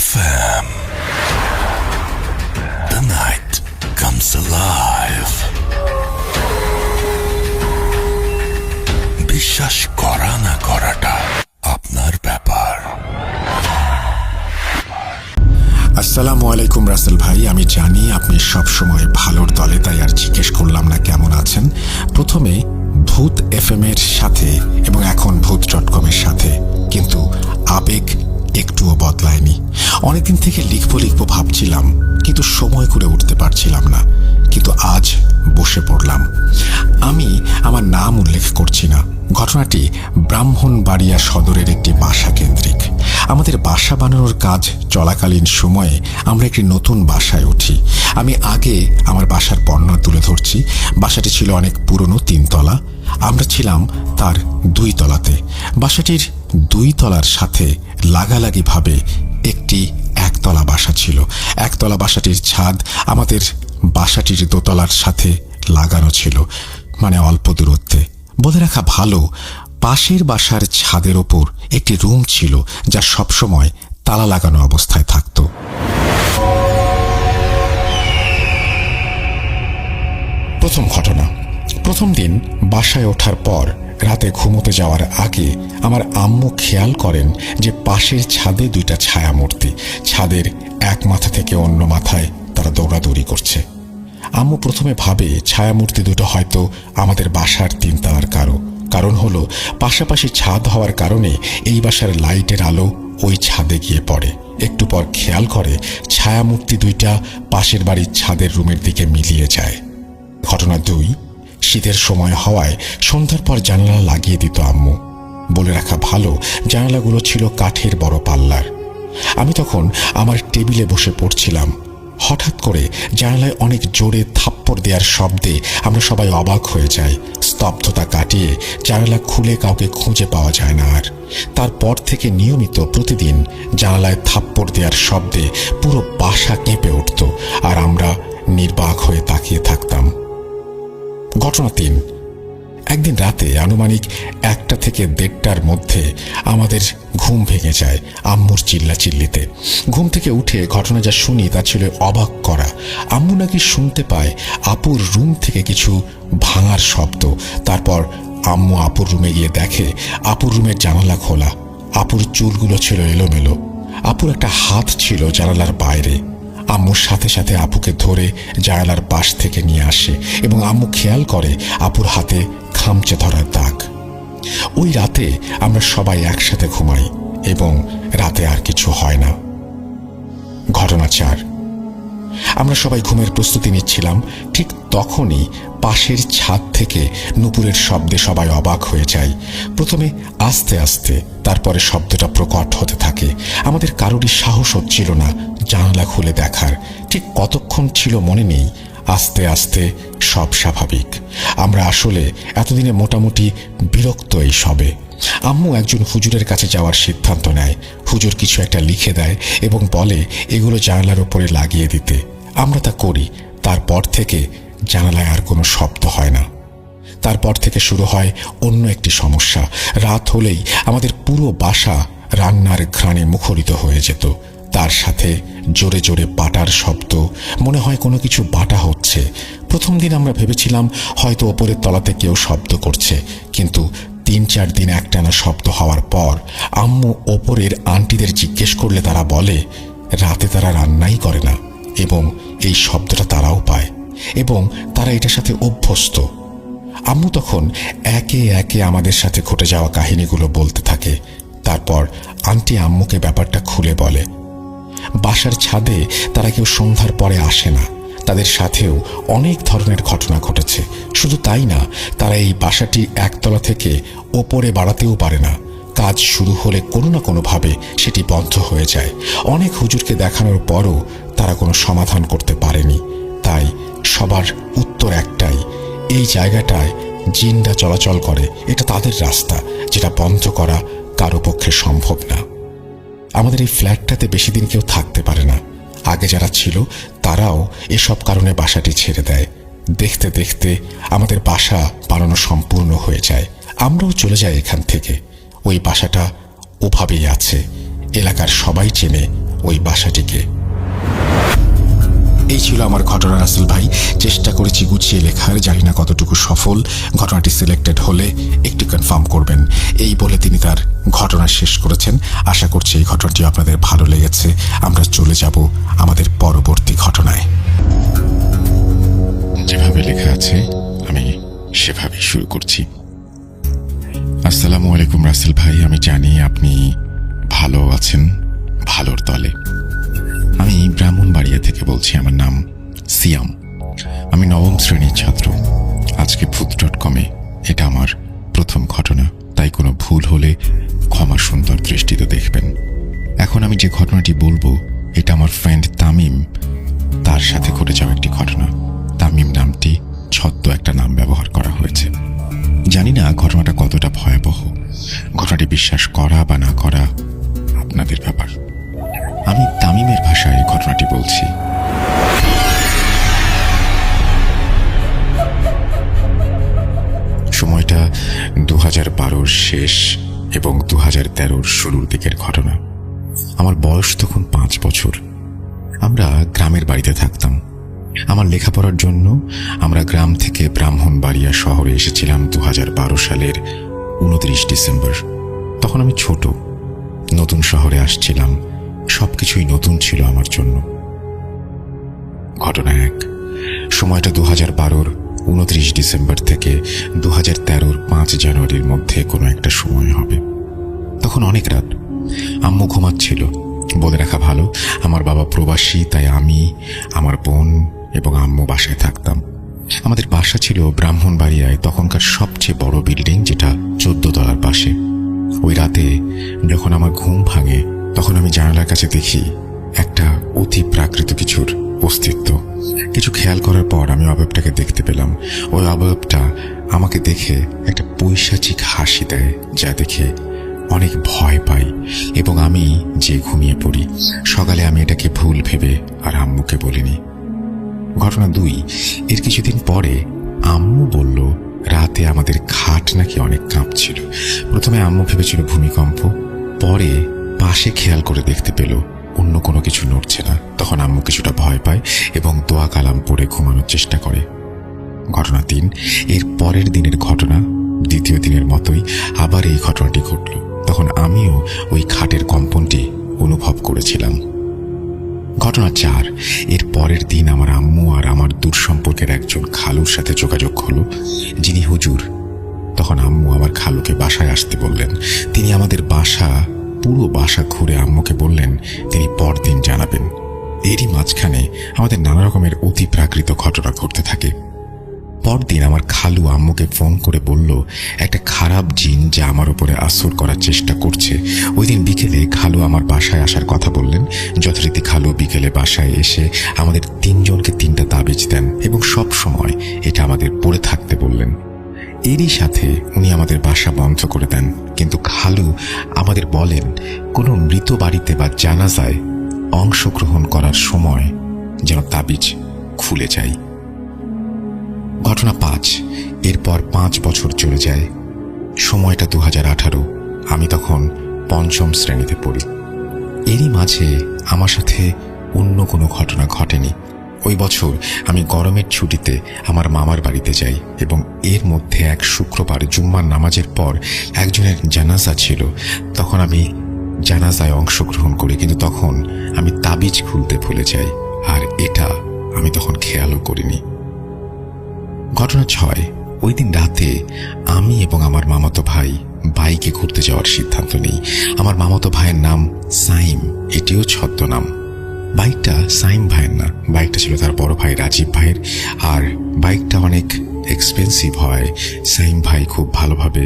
FM. The night comes alive. বিশ্বাস করা না করাটা আপনার ব্যাপার। আসসালামু আলাইকুম রাসেল ভাই, আমি জানি আপনি সবসময় ভালোর দলে, তাই আর জিজ্ঞেস করলাম না কেমন আছেন। প্রথমে ভূত FM এর সাথে এবং এখন ভূত.com এর সাথে, কিন্তু আবেগ একটুও বদলায়নি। অনেকদিন থেকে লিখবো ভাবছিলাম, কিন্তু সময় করে উঠতে পারছিলাম না। কিন্তু আজ বসে পড়লাম। আমি আমার নাম উল্লেখ করছি না। ঘটনাটি ব্রাহ্মণবাড়িয়া সদরের একটি বাসা কেন্দ্রিক। আমাদের বাসা বানানোর কাজ চলাকালীন সময়ে আমরা একটি নতুন বাসায় উঠি। আমি আগে আমার বাসার বর্ণনা তুলে ধরছি। বাসাটি ছিল অনেক পুরনো, 3 তলা। আমরা ছিলাম তার 2 তলাতে। বাসাটির 2 তলার সাথে লাগালাগিভাবে একটি 1 তলা বাসা ছিল। 1 তলা বাসাটির ছাদ আমাদের বাসাটির 2 তলার সাথে লাগানো ছিল, মানে অল্প দূরত্বে। বলে রাখা ভালো, পাশের বাসার ছাদের ওপর একটি রুম ছিল যা সবসময় তালা লাগানো অবস্থায় থাকত। প্রথম ঘটনা, প্রথম দিন বাসায় ওঠার পর রাতে ঘুমোতে যাওয়ার আগে আমার আম্মু খেয়াল করেন যে পাশের ছাদে 2টা ছায়ামূর্তি ছাদের এক মাথা থেকে অন্য মাথায় তারা দৌড়াদৌড়ি করছে। আম্মু প্রথমে ভাবে ছায়ামূর্তি দুটো হয়তো আমাদের বাসার 3 তলার কারণ হলো পাশাপাশি ছাদ হওয়ার কারণে এই বাসার লাইটের আলো ওই ছাদে গিয়ে পড়ে। একটু পর খেয়াল করে ছায়ামূর্তি 2টা পাশের বাড়ির ছাদের রুমের দিকে মিলিয়ে যায়। ঘটনা 2, শীতের সময় হওয়ায় সন্ধ্যার পর জানালা লাগিয়ে দিত আম্মু। বলে রাখা ভালো, জানালাগুলো ছিল কাঠের বড় পাল্লার। আমি তখন আমার টেবিলে বসে পড়ছিলাম। হঠাৎ করে জানালায় অনেক জোরে থাপ্পড় দেওয়ার শব্দে আমরা সবাই অবাক হয়ে যাই। স্তব্ধতা কাটিয়ে জানালা খুলে কাউকে খুঁজে পাওয়া যায় না আর। তারপর থেকে নিয়মিত প্রতিদিন জানালায় থাপ্পড় দেওয়ার শব্দে পুরো বাসা কেঁপে উঠত আর আমরা নির্বাক হয়ে তাকিয়ে থাকতাম। ঘটনা 3, একদিন রাতে আনুমানিক 1টা থেকে 1:30টার মধ্যে আমাদের ঘুম ভেঙে যায় আম্মুর চিল্লাচিল্লিতে। ঘুম থেকে উঠে ঘটনা যা শুনি তা ছিল অবাক করা। আম্মু নাকি শুনতে পায় আপুর রুম থেকে কিছু ভাঙার শব্দ। তারপর আম্মু আপুর রুমে গিয়ে দেখে আপুর রুমের জানালা খোলা। আপুর চুলগুলো ছিল এলোমেলো। আপুর একটা হাত ছিল জানালার বাইরে। আম্মুর সাথে সাথে আপুকে ধরে জানালার পাশ থেকে নিয়ে আসে এবং আম্মু খেয়াল করে আপুর হাতে খামচে ধরার দাগ। ওই রাতে আমরা সবাই একসাথে ঘুমাই এবং রাতে আর কিছু হয় না। ঘটনা 4, আমরা সবাই ঘুমের প্রস্তুতি নিচ্ছিলাম। ঠিক তখনই পাশের ছাদ থেকে নুপুরের শব্দে সবাই অবাক হয়ে যায়। প্রথমে আস্তে আস্তে, তারপরে শব্দটা প্রকট হতে থাকে। আমাদের কারোরই সাহস হচ্ছিল না জানালা খুলে দেখার। ঠিক কতক্ষণ ছিল মনে নেই। আস্তে আস্তে সব স্বাভাবিক। আমরা আসলে এতদিনে মোটামুটি বিরক্ত এই সবে। আম্মু একজন হুজুরের কাছে যাওয়ার সিদ্ধান্ত নেয়। হুজুর কিছু একটা লিখে দেয় এবং বলে এগুলো জানালার উপরে লাগিয়ে দিতে। আমরা তা করি। তারপর থেকে জানালায় আর কোনো শব্দ হয় না। তারপর থেকে শুরু হয় অন্য একটি সমস্যা। রাত হলেই আমাদের পুরো বাসা রান্নার ঘ্রাণে মুখরিত হয়ে যেত। তার সাথে জোরে জোরে বাটার শব্দ, মনে হয় কোনো কিছু বাটা হচ্ছে। প্রথম দিন আমরা ভেবেছিলাম হয়তো ওপরের তলাতে কেউ শব্দ করছে, কিন্তু 3-4 দিন একটানা শব্দ হওয়ার পর আম্মু ওপরের আন্টিদের জিজ্ঞেস করলে তারা বলে রাতে তারা রান্নাই করে না এবং এই শব্দটা তারাও পায় এবং তারা এটার সাথে অভ্যস্ত। আম্মু তখন একে একে আমাদের সাথে ঘটে যাওয়া কাহিনীগুলো বলতে থাকে। তারপর আন্টি আম্মুকে ব্যাপারটা খুলে বলে। বাসার ছাদে তারা কেউ সন্ধ্যার পরে আসে না। তাদের সাথেও অনেক ধরনের ঘটনা ঘটেছে। শুধু তাই না, তারা এই বাসাটি 1 তলা থেকে ওপরে বাড়াতেও পারে না। কাজ শুরু হলে কোনো না কোনোভাবে সেটি বন্ধ হয়ে যায়। অনেক হুজুরকে দেখানোর পরও তারা কোনো সমাধান করতে পারেনি। তাই সবার উত্তর একটাই, এই জায়গাটায় জিনরা চলাচল করে। এটা তাদের রাস্তা, যেটা বন্ধ করা কারো পক্ষে সম্ভব না। আমাদের এই ফ্ল্যাটটাতে বেশি দিন কেউ থাকতে পারে না। আগে যারা ছিল তারাও এসব কারণে বাসাটি ছেড়ে দেয়। দেখতে দেখতে আমাদের বাসা বানানো সম্পূর্ণ হয়ে যায়। আমরাও চলে যাই এখান থেকে। ওই বাসাটা ওভাবেই আছে। এলাকার সবাই চেনে ওই বাসাটিকে। এই ছিল আমার ঘটনা রাসেল ভাই। চেষ্টা করেছি গুছিয়ে লেখার, জানি না কতটুকু সফল। ঘটনাটি সিলেক্টেড হলে একটু কনফার্ম করবেন। এই বলে তিনি তার ঘটনা শেষ করেছেন। আশা করছি এই ঘটনাটি আপনাদের ভালো লেগেছে। আমরা চলে যাব আমাদের পরবর্তী ঘটনায়। যেভাবে লেখা আছে আমি সেভাবেই শুরু করছি। আসসালামু আলাইকুম রাসেল ভাই, আমি জানি আপনি ভালো আছেন, ভালোর দলে। আমি ব্রাহ্মণবাড়িয়া থেকে বলছি। আমার নাম সিয়াম। আমি 9ম শ্রেণীর ছাত্র। আজকে ভূত.com-এ এটা আমার প্রথম ঘটনা, তাই কোনো ভুল হলে ক্ষমা সুন্দর দৃষ্টিতে দেখবেন। এখন আমি যে ঘটনাটি বলবো এটা আমার ফ্রেন্ড তামিম, তার সাথে ঘটে যাওয়া একটি ঘটনা। তামিম নামটি ছদ্ম একটা নাম ব্যবহার করা হয়েছে। জানি না ঘটনাটা কতটা ভয়াবহ। ঘটনাটি বিশ্বাস করা বা না করা আপনাদের ব্যাপার। আমি তামিমের ভাষায় ঘটনাটি বলছি। সময়টা 2012-র শেষ এবং 2013-র শুরুর দিকের ঘটনা। আমার বয়স তখন 5 বছর। আমরা গ্রামের বাড়িতে থাকতাম। আমার লেখাপড়ার জন্য আমরা গ্রাম থেকে ব্রাহ্মণবাড়িয়া শহরে এসেছিলাম 2012 সালের 29 ডিসেম্বর। তখন আমি ছোট, নতুন শহরে আসছিলাম। সবকিছুই নতুন ছিল আমার জন্য। ঘটনা 1। সময়টা 2012-র 29 ডিসেম্বর থেকে 2013-র 5 জানুয়ারির মধ্যে কোনো একটা সময় হবে। তখন অনেক রাত। আম্মু ঘুমাচ্ছিল। বলে রাখা ভালো, আমার বাবা প্রবাসী, তাই আমি, আমার বোন এবং আম্মু বাসায় থাকতাম। আমাদের বাসা ছিল ব্রাহ্মণবাড়িয়ায় তখনকার সবচেয়ে বড় বিল্ডিং, যেটা 14 তলার পাশে। ওই রাতে যখন আমার ঘুম ভাঙে তখন আমি জানালার কাছে দেখি একটা অতি প্রাকৃত কিছুর অস্তিত্ব। কিছু খেয়াল করার পর আমি অবয়বটাকে দেখতে পেলাম। ওই অবয়বটা আমাকে দেখে একটা পৈশাচিক হাসি দেয়, যা দেখে অনেক ভয় পাই এবং আমি যে ঘুমিয়ে পড়ি। সকালে আমি এটাকে ভুল ভেবে আর আম্মুকে বলিনি। ঘটনা 2। এর কিছুদিন পরে আম্মু বলল রাতে আমাদের খাট নাকি অনেক কাঁপছিল। প্রথমে আম্মু ভেবেছিল ভূমিকম্প, পরে পাশে খেয়াল করে দেখতে পেল অন্য কোনো কিছু নড়ছে না। তখন আম্মু কিছুটা ভয় পায় এবং দোয়া কালাম পড়ে ঘুমানোর চেষ্টা করে। ঘটনা 3। এর পরের দিনের ঘটনা, দ্বিতীয় দিনের মতোই আবার এই ঘটনাটি ঘটল। তখন আমিও ওই খাটের কম্পনটি অনুভব করেছিলাম। ঘটনা 4। এর পরের দিন আমার আম্মু আর আমার দূর সম্পর্কের একজন খালুর সাথে যোগাযোগ হলো, যিনি হুজুর। তখন আম্মু আমার খালুকে বাসায় আসতে বললেন। তিনি আমাদের পুরো বাসা ঘুরে আম্মুকে বললেন তিনি পরদিন জানাবেন। এরই মাঝখানে আমাদের নানা রকমের অতি প্রাকৃত ঘটনা ঘটতে থাকে। পরদিন আমার খালু আম্মুকে ফোন করে বলল একটা খারাপ জিন যা আমার উপরে আসর করার চেষ্টা করছে। ওই দিন বিকেলে খালু আমার বাসায় আসার কথা বললেন। যথারীতি খালু বিকেলে বাসায় এসে আমাদের 3 জনকে 3টা তাবিজ দেন এবং সব সময় এটা আমাদের পড়ে থাকতে বললেন। এরই সাথে উনি আমাদের বাসা বন্ধ করে দেন। কিন্তু খালু আমাদের বলেন কোনো মৃত বাড়িতে বা জানাজায় অংশগ্রহণ করার সময় যেন তাবিজ খুলে যায়। ঘটনা 5। এরপর 5 বছর চলে যায়। সময়টা 2018। আমি তখন 5ম শ্রেণীতে পড়ি। এরই মাঝে আমার সাথে অন্য কোনো ঘটনা ঘটেনি। ওই বছর আমি গরমের ছুটিতে আমার মামার বাড়িতে যাই এবং এর মধ্যে এক শুক্রবার জুম্মার নামাজের পর একজনের জানাজা ছিল। তখন আমি জানাজায় অংশগ্রহণ করি, কিন্তু তখন আমি তাবিজ খুলতে ভুলে যাই আর এটা আমি তখন খেয়ালও করিনি। ঘটনা 6। ওই দিন রাতে আমি এবং আমার মামাতো ভাই বাইকে ঘুরতে যাওয়ার সিদ্ধান্ত নিই। আমার মামাতো ভাইয়ের নাম সাইম, এটিও ছদ্মনাম। বাইকটা সাইম ভাইয়ের না, বাইকটা ছিল তার বড় ভাই রাজীব ভাইয়ের। আর বাইকটা অনেক এক্সপেন্সিভ হয়। সাইম ভাই খুব ভালোভাবে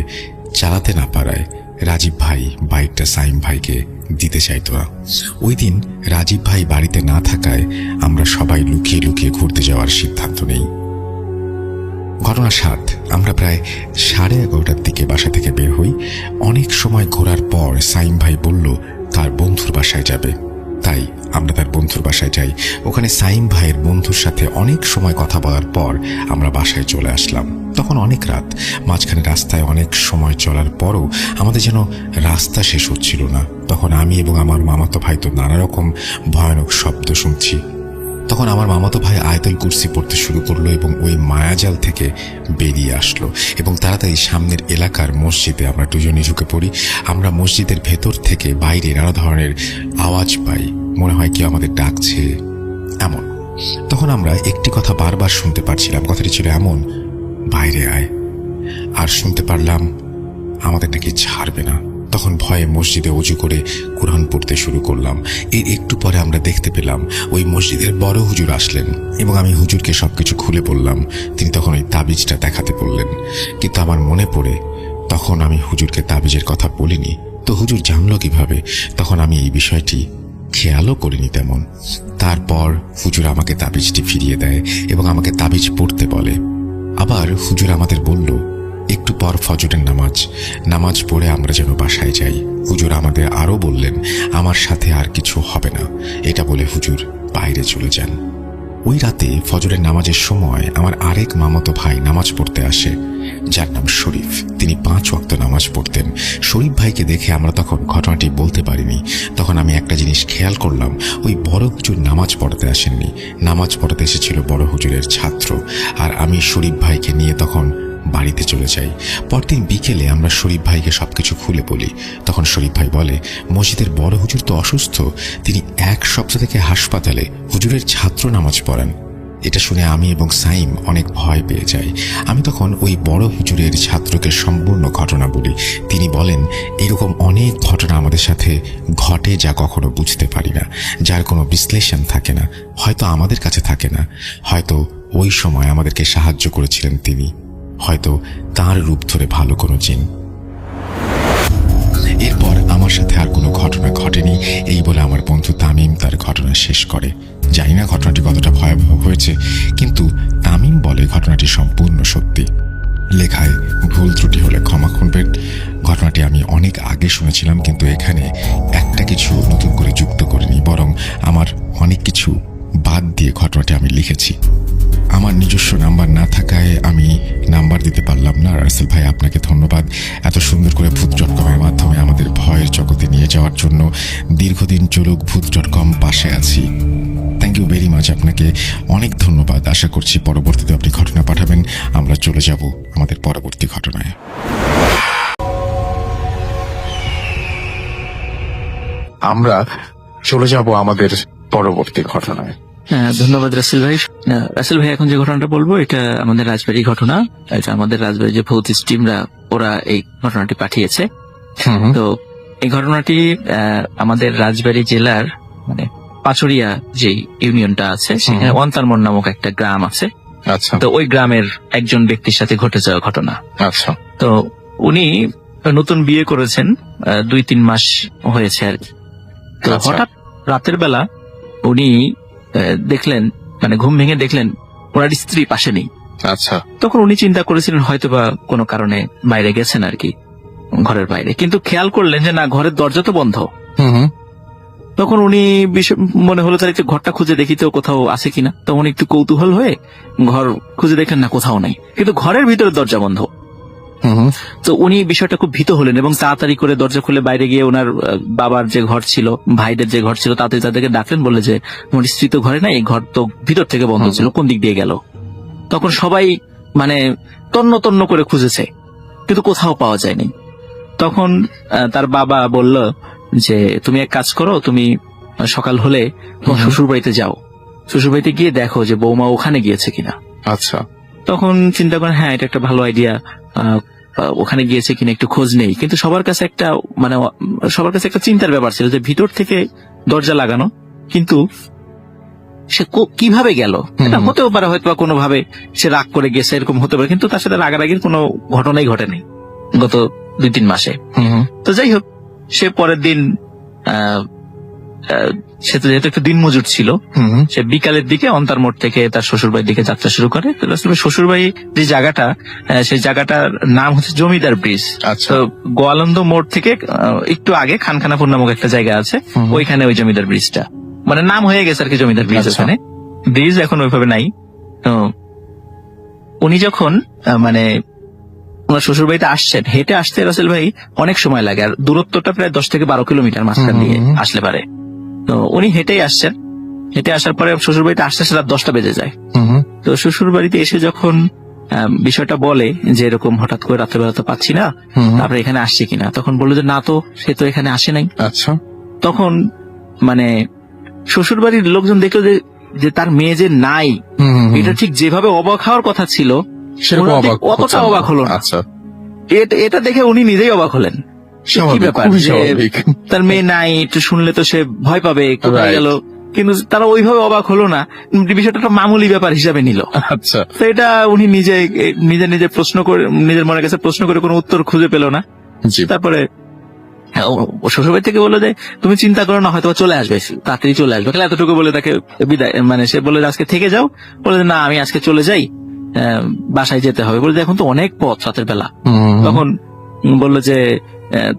চালাতে না পারায় রাজীব ভাই বাইকটা সাইম ভাইকে দিতে চাইতো না। ওই দিন রাজীব ভাই বাড়িতে না থাকায় আমরা সবাই লুকিয়ে লুকিয়ে ঘুরতে যাওয়ার সিদ্ধান্ত নেই। ঘটনা 7। আমরা প্রায় 11:30টার দিকে বাসা থেকে বের হই। অনেক সময় ঘোরার পর সাইম ভাই বলল তার বন্ধুর বাসায় যাবে। তাই আমরা তার বন্ধুর বাসায় যাই। ওখানে সাইম ভাইয়ের বন্ধুর সাথে অনেক সময় কথা বলার পর আমরা বাসায় চলে আসলাম। তখন অনেক রাত, মাঝখানে রাস্তায় অনেক সময় চলার পরও আমাদের যেন রাস্তা শেষ হচ্ছিল না। তখন আমি এবং আমার মামাতো ভাই তো নানা রকম ভয়ানক শব্দ শুনছি। তখন আমার মামাতো ভাই আয়াতুল কুরসি পড়তে শুরু করলো এবং ওই মায়াজাল থেকে বেরিয়ে আসলো এবং তাড়াতাড়ি সামনের এলাকার মসজিদে আমরা দুজনে ঢুকে পড়ি। আমরা মসজিদের ভেতর থেকে বাইরে নানা ধরনের আওয়াজ পাই, মনে হয় কেউ আমাদের ডাকছে এমন। তখন আমরা একটি কথা বারবার শুনতে পারছিলাম, কথাটি ছিল এমন, বাইরে আয়। আর শুনতে পারলাম আমাদের নাকি ছাড়বে না। তখন ভয়ে মসজিদে অজু করে কোরআন পড়তে শুরু করলাম। এর একটু পরে আমরা দেখতে পেলাম ওই মসজিদের বড় হুজুর আসলেন এবং আমি হুজুরকে সবকিছু খুলে বললাম। তিনি তখন ওই তাবিজটা দেখাতে বললেন, কিন্তু আমার মনে পড়ে তখন আমি হুজুরকে তাবিজের কথা বলিনি। তো হুজুর জানলো কিভাবে? তখন আমি এই বিষয়টি খেয়ালও করিনি তেমন। তারপর হুজুর আমাকে তাবিজটি ফিরিয়ে দেয় এবং আমাকে তাবিজ পড়তে বলে। আবার হুজুর আমাদের বলল, একটু পর ফজরের নামাজ পড়ে আমরা যেন বাসায় যাই। হুজুর আমাদের আরো বললেন আমার সাথে আর কিছু হবে না। এটা বলে হুজুর বাইরে চলে যান। ওই রাতে ফজরের নামাজের সময় আমার আরেক মামাতো ভাই নামাজ পড়তে আসে, যার নাম শরীফ। তিনি 5 ওয়াক্ত নামাজ পড়তেন। শরীফ ভাইকে দেখে আমরা তখন ঘটনাটি বলতে পারিনি। তখন আমি একটা জিনিস খেয়াল করলাম, ওই বড় হুজুর নামাজ পড়াতে আসেননি, নামাজ পড়াতে এসেছিল বড় হুজুরের ছাত্র। আর আমি শরীফ ভাইকে নিয়ে তখন বাড়িতে চলে যাই। পরদিন বিকেলে আমরা শরীফ ভাইকে সবকিছু খুলে বলি। তখন শরীফ ভাই বলে, মসজিদের বড় হুজুর তো অসুস্থ, তিনি 1 সপ্তাহ থেকে হাসপাতালে, হুজুরের ছাত্র নামাজ পড়ান। এটা শুনে আমি এবং সাইম অনেক ভয় পেয়ে যাই। আমি তখন ওই বড় হুজুরের ছাত্রকে সম্পূর্ণ ঘটনা বলি। তিনি বলেন, এরকম অনেক ঘটনা আমাদের সাথে ঘটে যা কখনো বুঝতে পারি না, যার কোনো বিশ্লেষণ থাকে না, হয়তো আমাদের কাছে থাকে না, হয়তো ওই সময় আমাদেরকে সাহায্য করেছিলেন তিনি, হয়তো তার রূপ ধরে ভালো কোনো জিন। এরপর আমার সাথে আর কোনো ঘটনা ঘটেনি, এই বলে আমার বন্ধু তামিম তার ঘটনা শেষ করে। জানি না ঘটনাটি কতটা ভয়াবহ হয়েছে, কিন্তু তামিম বলে ঘটনাটি সম্পূর্ণ সত্যি। লেখায় ভুল ত্রুটি হলে ক্ষমা করবেন। ঘটনাটি আমি অনেক আগে শুনেছিলাম, কিন্তু এখানে একটা কিছু নতুন করে যুক্ত করিনি, বরং আমার অনেক কিছু বাদ দিয়ে ঘটনাটি আমি লিখেছি। আমার নিজস্ব নাম্বার না থাকায় আমি নাম্বার দিতে পারলাম না। রাসেল ভাই, আপনাকে ধন্যবাদ এত সুন্দর করে ভূত.com-এর মাধ্যমে আমাদের ভয়ের জগতে নিয়ে যাওয়ার জন্য। দীর্ঘদিন চলুক ভূত.com, পাশে আছি। থ্যাংক ইউ ভেরি মাচ, আপনাকে অনেক ধন্যবাদ। আশা করছি পরবর্তীতে আপনি ঘটনা পাঠাবেন। আমরা চলে যাব আমাদের পরবর্তী ঘটনায়। আমরা চলে যাব আমাদের পরবর্তী ঘটনায়। ধন্যবাদ রাসেল ভাই। রাসেল ভাই, এখন যে ঘটনাটা বলবো এটা আমাদের রাজবাড়ির ঘটনা। এটা আমাদের রাজবাড়ির যে ভৌত স্টিমরা ওরা এই ঘটনাটি পাঠিয়েছে। তো এই ঘটনাটি আমাদের রাজবাড়ি জেলার মানে পাচুরিয়া যে ইউনিয়নটা আছে সেখানে অন্তারমন নামক একটা গ্রাম আছে। আচ্ছা। তো ওই গ্রামের একজন ব্যক্তির সাথে ঘটে যাওয়া ঘটনা। আচ্ছা। তো উনি নতুন বিয়ে করেছেন, 2-3 মাস হয়েছে আর কি। তো হঠাৎ রাতের বেলা উনি দেখলেন, মানে ঘুম ভেঙে দেখলেন ওনার স্ত্রী পাশে নেই। আচ্ছা। তখন উনি চিন্তা করেছিলেন হয়তোবা কোনো কারণে বাইরে গেছেন আর কি, ঘরের বাইরে, কিন্তু খেয়াল করলেন যে না, ঘরের দরজা তো বন্ধ। তখন উনি মনে হলো তার একটু ঘরটা খুঁজে দেখিতেও কোথাও আছে কিনা। তখন একটু কৌতূহল হয়ে ঘর খুঁজে দেখলেন, না কোথাও নাই, কিন্তু ঘরের ভিতরে দরজা বন্ধ। তো উনি বিষয়টা খুব ভীত হলেন এবং তাড়াতাড়ি করে দরজা খুলে বাইরে গিয়ে ওনার বাবার যে ঘর ছিল, ভাইদের যে ঘর ছিল, তাড়াতাড়ি তাদেরকে ডাকলেন, বললে যে আমার স্ত্রী তো ঘরে নাই, এই ঘর তো ভিতর থেকে বন্ধ ছিল, কোন দিক দিয়ে গেল? তখন সবাই মানে তন্ন তন্ন করে খুঁজেছে, কিন্তু কোথাও পাওয়া যায়নি। তখন তার বাবা বলল যে তুমি এক কাজ করো, তুমি সকাল হলে শ্বশুর বাড়িতে যাও, শ্বশুর বাড়িতে গিয়ে দেখো যে বৌমা ওখানে গিয়েছে কিনা। আচ্ছা। তখন চিন্তা করেন, হ্যাঁ এটা একটা ভালো আইডিয়া, ওখানে গিয়েছে কিনা একটু খোঁজ নেই। কিন্তু সবার কাছে একটা চিন্তার ব্যাপার ছিল যে ভিতর থেকে দরজা লাগানো, কিন্তু সে কিভাবে গেল? এটা হতেও পারে হয়তো কোনোভাবে সে রাগ করে গেছে, এরকম হতে পারে, কিন্তু তার সাথে রাগারাগির কোনো ঘটনাই ঘটেনি গত 2-3 মাসে। তো যাই হোক, সে পরের দিন সে তো যেহেতু একটু দিনমজুর ছিল, সে বিকালের দিকে অন্তার মোড় থেকে তার শ্বশুরবাড়ির দিকে যাত্রা শুরু করে। তো রাসেল ভাই শ্বশুরবাড়ি যে জায়গাটা, সেই জায়গাটার নাম হচ্ছে জমিদার ব্রিজ। আচ্ছা। তো গোয়ালন্দ মোড় থেকে একটু আগে খানখানাপুর নামক একটা জায়গা আছে, ওইখানে ওই জমিদার ব্রিজটা, মানে নাম হয়ে গেছে আর কি জমিদার ব্রিজ। আচ্ছা। ওখানে ব্রিজ এখন ওইভাবে নাই। তো উনি যখন মানে ওনার শ্বশুর বাড়িতে আসছেন, হেঁটে আসতে রাসেল ভাই অনেক সময় লাগে, আর দূরত্বটা প্রায় 10 থেকে 12 কিলোমিটার মাঝখান দিয়ে আসলে পারে। তো উনি হেঁটেই আসছেন, হেঁটে আসার পরে শ্বশুর বাড়িতে আসতে আসতে রাত 10টা বেজে যায়। তো শ্বশুর বাড়িতে এসে যখন বিষয়টা বলে যে এরকম হঠাৎ করে রাত্রেবেলা তো পাচ্ছি না, তারপরে এখানে আসছে কিনা, তখন বললো যে না তো, সে তো এখানে আসে নাই। আচ্ছা। তখন মানে শ্বশুর বাড়ির লোকজন দেখলো যে তার মেয়ে যে নাই, এটা ঠিক যেভাবে অবাক হওয়ার কথা ছিল সেরকম ওরা অবাক অতটা হচ্ছেন না। অবাক হলো না। আচ্ছা। এটা দেখে উনি নিজেই অবাক হলেন। কি স্বাভাবিক, ব্যাপার খুবই যে স্বাভাবিক। তার মেয়ে নাই, একটু শুনলে তো সে ভয় পাবে, কোথায় Right. গেল, কিন্তু তারা ওইভাবে অবাক হলো না, বিষয়টা একটা মামুলি ব্যাপার হিসাবে নিল। আচ্ছা। তো এটা উনি নিজে প্রশ্ন করে, নিজের মনের কাছে প্রশ্ন করে কোনো উত্তর খুঁজে পেল না। জি। তারপরে শ্বশুরবাড়ি থেকে বললো যে তুমি চিন্তা করো না, হয়তো চলে আসবে, তাড়াতাড়ি চলে আসবে। তাহলে এতটুকু বলে তাকে বিদায়, মানে সে বলে আজকে থেকে যাও, বলে যে না আমি আজকে চলে যাই, বাসায় যেতে হবে। বলে যে এখন তো অনেক পথ রাতের বেলা। তখন বললো যে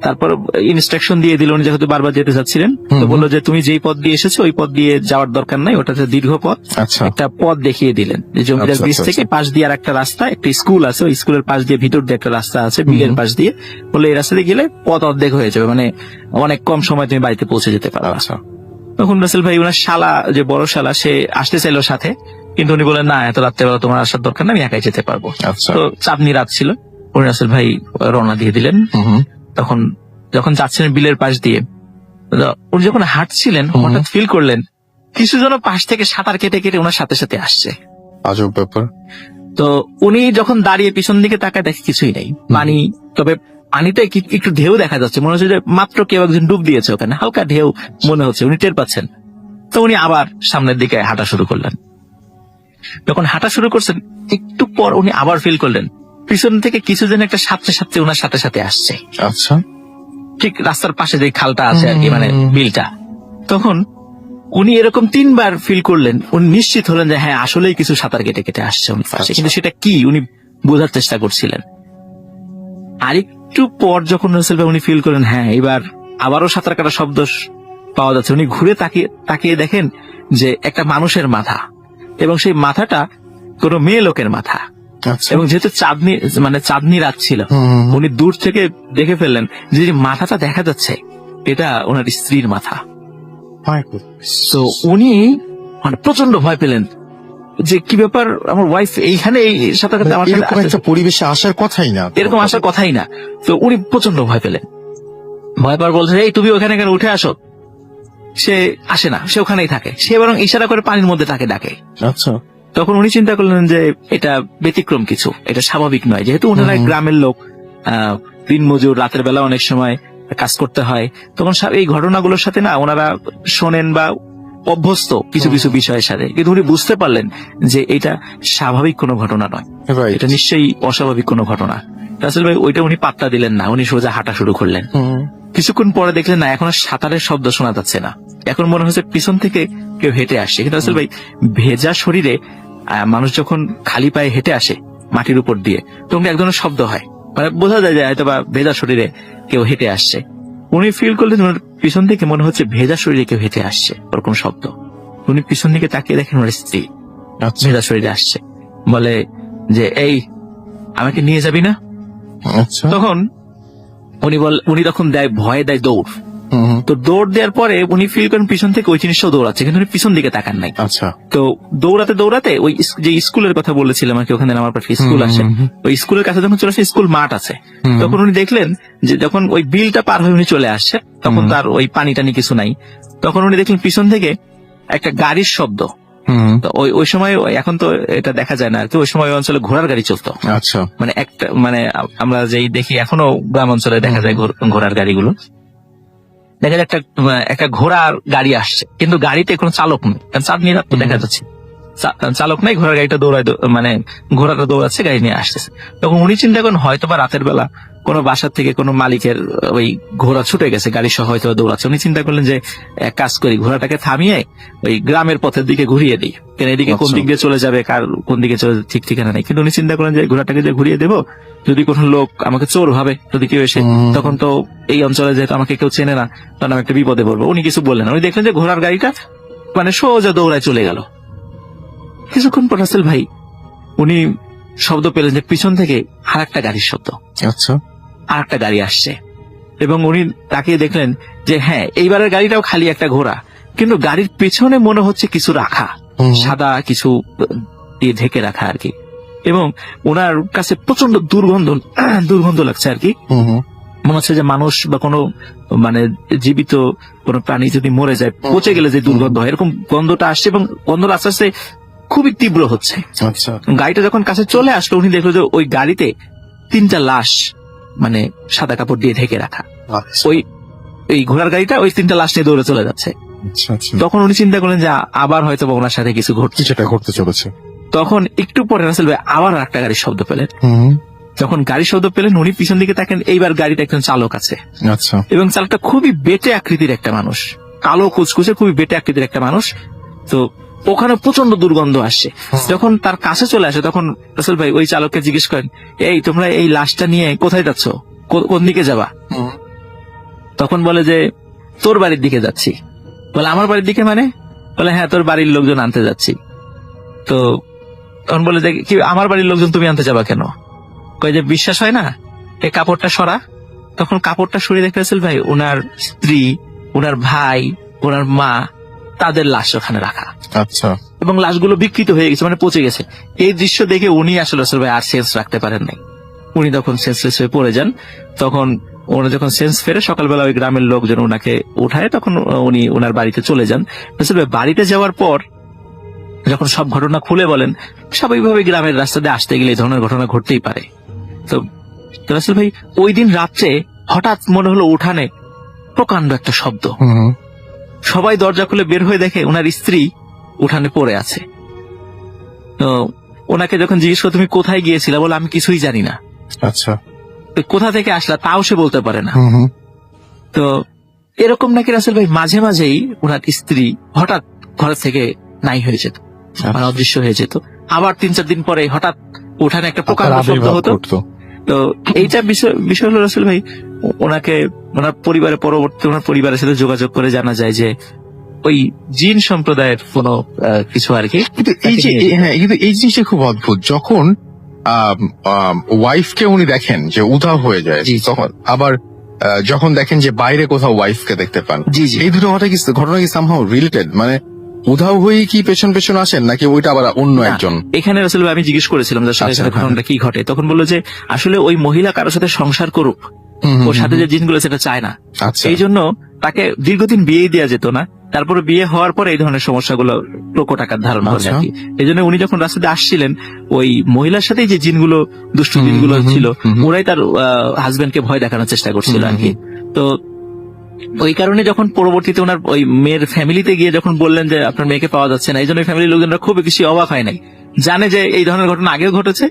তারপর ইনস্ট্রাকশন দিয়ে দিল, উনি যেহেতু বারবার যেতে চাচ্ছিলেন, তো বললো যে তুমি যেই পথ দিয়ে এসেছো ওই পথ দিয়ে যাওয়ার দরকার নাই, ওটাতে দীর্ঘ পথ। আচ্ছা। একটা পথ দেখিয়ে দিলেন যে জমিদার আচ্ছা, ব্রিজ আচ্ছা, থেকে পাশ দিয়ে আর একটা রাস্তা, একটা স্কুল আছে, ওই স্কুলের পাশ দিয়ে ভিতর দিয়ে একটা রাস্তা আছে বিলের পাশ দিয়ে, বলে এই রাস্তা দিয়ে গেলে পথ অর্ধেক হয়ে যাবে, মানে অনেক কম সময় তুমি বাড়িতে পৌঁছে যেতে পারো। আচ্ছা। তখন রাসেল ভাই ওনার শালা, যে বড় শালা, সে আসতে চাইলো সাথে, কিন্তু উনি বলেন না এত রাত্রেবেলা তোমার আসার দরকার না, আমি একাই যেতে পারবো। আচ্ছা। তো চাঁদনি রাত ছিল, উনি রাসেল ভাই রওনা দিয়ে দিলেন। তখন যখন যাচ্ছিলেন বিলের পাশ দিয়ে, উনি যখন হাঁটছিলেন হঠাৎ ফিল করলেন কিছু জন পাশ থেকে সাঁতার কেটে কেটে ওনার সাথে সাথে আসছে। আজব ব্যাপার। তো উনি যখন দাঁড়িয়ে পিছন দিকে তাকায় দেখে কিছুই নেই, পানি, তবে পানিতে একটু ঢেউ দেখা যাচ্ছে, মনে হচ্ছে যে মাত্র কেউ একজন ডুব দিয়েছে ওখানে, হালকা ঢেউ মনে হচ্ছে, উনি টের পাচ্ছেন। তো উনি আবার সামনের দিকে হাঁটা শুরু করলেন। যখন হাঁটা শুরু করছেন একটু পর উনি আবার ফিল করলেন পিছন থেকে কিছু জন একটা সাথে সাথে ওনার সাথে সাথে আসছে, আচ্ছা। ঠিক রাস্তার পাশে যে খালটা আছে আর কি, মানে বিলটা। তখন উনি এরকম 3বার ফিল করলেন, উনি নিশ্চিত হলেন যে হ্যাঁ আসলেই কিছু সাঁতার কেটে কেটে আসছে উনি পাশে, কিন্তু সেটা কি উনি বোঝার চেষ্টা করছিলেন। আরেকটু পর যখন রাসেল ভাই উনি ফিল করেন হ্যাঁ এবার আবারও সাঁতার কাটা শব্দ পাওয়া যাচ্ছে, উনি ঘুরে তাকিয়ে দেখেন যে একটা মানুষের মাথা, এবং সেই মাথাটা কোনো মেয়ে লোকের মাথা। আচ্ছা। এবং যেহেতু চাঁদনি রাত ছিল, উনি দূর থেকে দেখে ফেললেন যে মাথাটা দেখা যাচ্ছে এটা ওনার স্ত্রীর মাথা। তো উনি মানে প্রচন্ড ভয় পেলেন যে কি ব্যাপার, আমার ওয়াইফ এইখানে এই সাথে সাথে আমার সাথে এরকম একটা পরিবেশে আসার কথাই না, এরকম আসার কথাই না। তো উনি প্রচন্ড ভয় পেলেন, ভয় পাওয়ার বলছে এই তুমি ওখানে কেন, উঠে আসো। সে আসে না, সে ওখানেই থাকে, সে বরং ইশারা করে পানির মধ্যে তাকে ডাকে। আচ্ছা। তখন উনি চিন্তা করলেন যে এটা ব্যতিক্রম কিছু, এটা স্বাভাবিক নয়, যেহেতু ওনারা গ্রামের লোক, দিনমজুর, রাতের বেলা অনেক সময় কাজ করতে হয়, তখন এই ঘটনাগুলোর সাথে না ওনারা শোনেন বা অভ্যস্ত কিছু কিছু বিষয়ের সাথে, কিন্তু উনি বুঝতে পারলেন যে এটা স্বাভাবিক কোনো ঘটনা নয়, Right. এটা নিশ্চয়ই অস্বাভাবিক কোনো ঘটনা। রাসেল ভাই ওইটা উনি পাত্তা দিলেন না, উনি সোজা হাঁটা শুরু করলেন। কিছুক্ষণ পরে দেখলেন না এখন আর সাঁতারের শব্দ শোনা যাচ্ছে না, এখন মনে হচ্ছে পিছন থেকে কেউ হেঁটে আসছে। কিন্তু রাসেল ভাই ভেজা শরীরে মানুষ যখন খালি পায়ে হেঁটে আসে মাটির উপর দিয়ে, তখন এক ধরনের শব্দ হয়, মানে বোঝা যায় যে হয়তো বা ভেজা শরীরে কেউ হেঁটে আসছে। উনি ফিল করলেন ওনার পিছন থেকে মনে হচ্ছে ভেজা শরীরে কেউ হেঁটে আসছে, ওরকম শব্দ। উনি পিছন দিকে তাকিয়ে দেখেন ওনার স্ত্রী ভেজা শরীরে আসছে, বলে যে এই আমাকে নিয়ে যাবি না। আচ্ছা। তখন উনি তখন ভয়ে দেয় দৌড়। তো দৌড় দেওয়ার পরে উনি ফিল করেন পিছন থেকে ওই জিনিসটাও দৌড়াচ্ছে, কিন্তু উনি পিছন দিকে তাকান নাই। আচ্ছা। তো দৌড়াতে দৌড়াতে ওই যে স্কুলের কথা বলেছিলাম আর কি, ওখানে আমার পাশে স্কুল আসে, ওই স্কুলের কাছে যখন চলে আসে, স্কুল মাঠ আছে, তখন উনি দেখলেন যে যখন ওই বিলটা পার হয়ে উনি চলে আসছে, তখন তার ওই পানি টানি কিছু নাই। তখন উনি দেখলেন পিছন থেকে একটা গাড়ির শব্দ। তো ওই সময়, এখন তো এটা দেখা যায় না আর কি, ওই সময় ওই অঞ্চলে ঘোড়ার গাড়ি চলতো। আচ্ছা। মানে একটা, মানে আমরা যেই দেখি এখনো গ্রাম অঞ্চলে দেখা যায় ঘোড়ার গাড়িগুলো, দেখা যায় একটা ঘোড়ার গাড়ি আসছে, কিন্তু গাড়িতে কোনো চালক নেই, কারণ চাঁদনি রাত তো দেখা যাচ্ছে। চালক নাই, ঘোড়ার গাড়িটা মানে ঘোড়াটা দৌড়াচ্ছে, গাড়ি নিয়ে আসতেছে। তখন উনি চিন্তা করেন হয়তো বা রাতের বেলা কোনো বাসার থেকে কোনো মালিকের ওই ঘোড়া ছুটে গেছে, গাড়ি সহ হয়তো দৌড়াচ্ছে। উনি চিন্তা করলেন যে এক কাজ করি, ঘোড়াটাকে থামিয়ে ওই গ্রামের পথের দিকে ঘুরিয়ে দিই, কেন এদিকে কোন দিক দিয়ে চলে যাবে, কোন দিকে চলে ঠিক ঠিকানা নেই। কিন্তু উনি চিন্তা করেন যে ঘোড়াটাকে যে ঘুরিয়ে দেবো, যদি কোনো লোক আমাকে চোর ভাবে, যদি কেউ এসে, তখন তো এই অঞ্চলে যেহেতু আমাকে কেউ চেনে না, তখন আমি একটা বিপদে পড়বো। উনি কিছু বললেন না, উনি দেখলেন যে ঘোড়ার গাড়িটা মানে সোজা দৌড়ায় চলে গেল। কিছুক্ষণ পর রাসেল ভাই উনি শব্দ পেলেন যে পিছন থেকে আর একটা গাড়ির শব্দ, আচ্ছা, আর একটা গাড়ি আসছে। এবং উনি তাকিয়ে দেখলেন যে হ্যাঁ, এইবারের গাড়িটাও খালি একটা ঘোড়া, কিন্তু গাড়ির পেছনে মনে হচ্ছে কিছু রাখা, সাদা কিছু দিয়ে ঢেকে রাখা আর কি। এবং ওনার কাছে প্রচন্ড দুর্গন্ধ লাগছে আর কি। মনে হচ্ছে যে মানুষ বা কোনো মানে জীবিত কোনো প্রাণী যদি মরে যায়, পচে গেলে যে দুর্গন্ধ হয়, এরকম গন্ধটা আসছে। এবং গন্ধটা আস্তে আস্তে খুবই তীব্র হচ্ছে। আচ্ছা, গাড়িটা যখন কাছে চলে আসলো, উনি দেখলো যে ওই গাড়িতে 3টা লাশ মানে সাদা কাপড় দিয়ে ঢেকে রাখা। ওই এই ঘোড়ার গাড়িটা ওই 3টা লাশ নিয়ে দৌড়ে চলে যাচ্ছে। তখন উনি চিন্তা করলেন যে আবার হয়তো ওনার সাথে কিছু ঘটছে, যেটা ঘটতে চলেছে। তখন একটু পরে রাসেল ভাই আবার একটা গাড়ির শব্দ পেলেন। যখন গাড়ির শব্দ পেলেন, উনি পিছন দিকে তাকেন, এইবার গাড়িটা একজন চালক আছে। আচ্ছা, এবং চালকটা খুবই বেটে আকৃতির একটা মানুষ, কালো কুচকুচে খুবই বেটে আকৃতির একটা মানুষ। তো ওখানে প্রচন্ড দুর্গন্ধ আসছে। যখন তার কাছে চলে আসে, তখন রাসেল ভাই ওই চালককে জিজ্ঞেস করেন, এই তোমরা এই লাশটা নিয়ে কোথায় যাচ্ছ, কোন দিকে যাবা? তখন বলে যে তোর বাড়ির দিকে যাচ্ছি। বলে আমার বাড়ির দিকে মানে? বলে হ্যাঁ, তোর বাড়ির লোকজন আনতে যাচ্ছি। তো তখন বলে যে কি আমার বাড়ির লোকজন তুমি আনতে যাবা কেন? কয় যে বিশ্বাস হয় না, এই কাপড়টা সরা। তখন কাপড়টা সরিয়ে দেখতে রাসেল ভাই ওনার স্ত্রী, ওনার ভাই, ওনার মা, তাদের লাশ ওখানে রাখা। আচ্ছা, এবং লাশগুলো বিকৃত হয়ে গেছে, মানে পচে গেছে। এই দৃশ্য দেখে উনি আসলে রাসেল ভাই আর সেন্স রাখতে পারেন নাই। উনি তখন সেন্সলেস হয়ে পড়ে যান। তখন ওনার যখন সেন্স ফেরে, সকালবেলা ওই গ্রামের লোকজন ওনাকে উঠায়, তখন উনি ওনার বাড়িতে চলে যান। রাসেল ভাই বাড়িতে যাওয়ার পর যখন সব ঘটনা খুলে বলেন, স্বাভাবিকভাবে গ্রামের রাস্তা দিয়ে আসতে গেলে এই ধরনের ঘটনা ঘটতেই পারে। তো রাসেল ভাই ওই দিন রাত্রে হঠাৎ মনে হলো উঠানে প্রকাণ্ড একটা শব্দ। সবাই দরজা খুলে বের হয়ে দেখে ওনার স্ত্রী উঠানে পড়ে আছে। তো ওনাকে যখন জিজ্ঞেস করে তুমি কোথায় গিয়েছিলা, বলে আমি কিছুই জানি না। আচ্ছা, কোথা থেকে আসলা তাও সে বলতে পারে না। তো এরকম নাকি রাসেল ভাই মাঝে মাঝেই ওনার স্ত্রী হঠাৎ ঘর থেকে নাই হয়ে যেত, মানে অদৃশ্য হয়ে যেত। আবার 3-4 দিন পরে হঠাৎ উঠানে একটা প্রকাণ্ড শব্দ হতো। তো এইটা বিষয় হলো রাসেল ভাই ওনাকে ওনার পরিবারের পরবর্তী ওনার পরিবারের সাথে যোগাযোগ করে জানা যায় যে ওই জিন সম্প্রদায়ের কোন কিছু আর কি। কিন্তু এই জিনিসটা খুব অদ্ভুত। যখন ওয়াইফকে উনি দেখেন যে উধাও হয়ে যায়, তখন আবার যখন দেখেন যে বাইরে কোথাও ওয়াইফকে দেখতে পান, এই দুটো ঘটনা কি সামহাউ রিলেটেড? মানে উধাও হয়ে কি পেছন পেছন আসেন, নাকি ওইটা আবার অন্য একজন? এখানে আসলে আমি জিজ্ঞেস করেছিলাম যে ঘটনাটা কি ঘটে। তখন বললো যে আসলে ওই মহিলা কারোর সাথে সংসার করুক, ওর সাথে যে জিনগুলো সেটা চায় না, এই জন্য তাকে দীর্ঘদিন বিয়ে দেওয়া যেত না। তারপরে বিয়ে হওয়ার পরে এই ধরনের সমস্যাগুলো প্রকট আকার ধারণ করে আর কি। এই জন্য উনি যখন রাস্তাতে আসছিলেন, ওই মহিলার সাথে যে জিনগুলো দুষ্টু জিনগুলো ছিল, ওরাই তার হাজবেন্ডকে ভয় দেখানোর চেষ্টা করছিল আর কি। তো ওই কারণে যখন পরবর্তীতে ওনার ওই মেয়ের ফ্যামিলিতে গিয়ে যখন বললেন যে আপনার মেয়েকে পাওয়া যাচ্ছে না, এই জন্য ফ্যামিলির লোকজনরা খুব বেশি অবাক হয় নাই, জানে যে এই ধরনের ঘটনা আগেও ঘটেছে,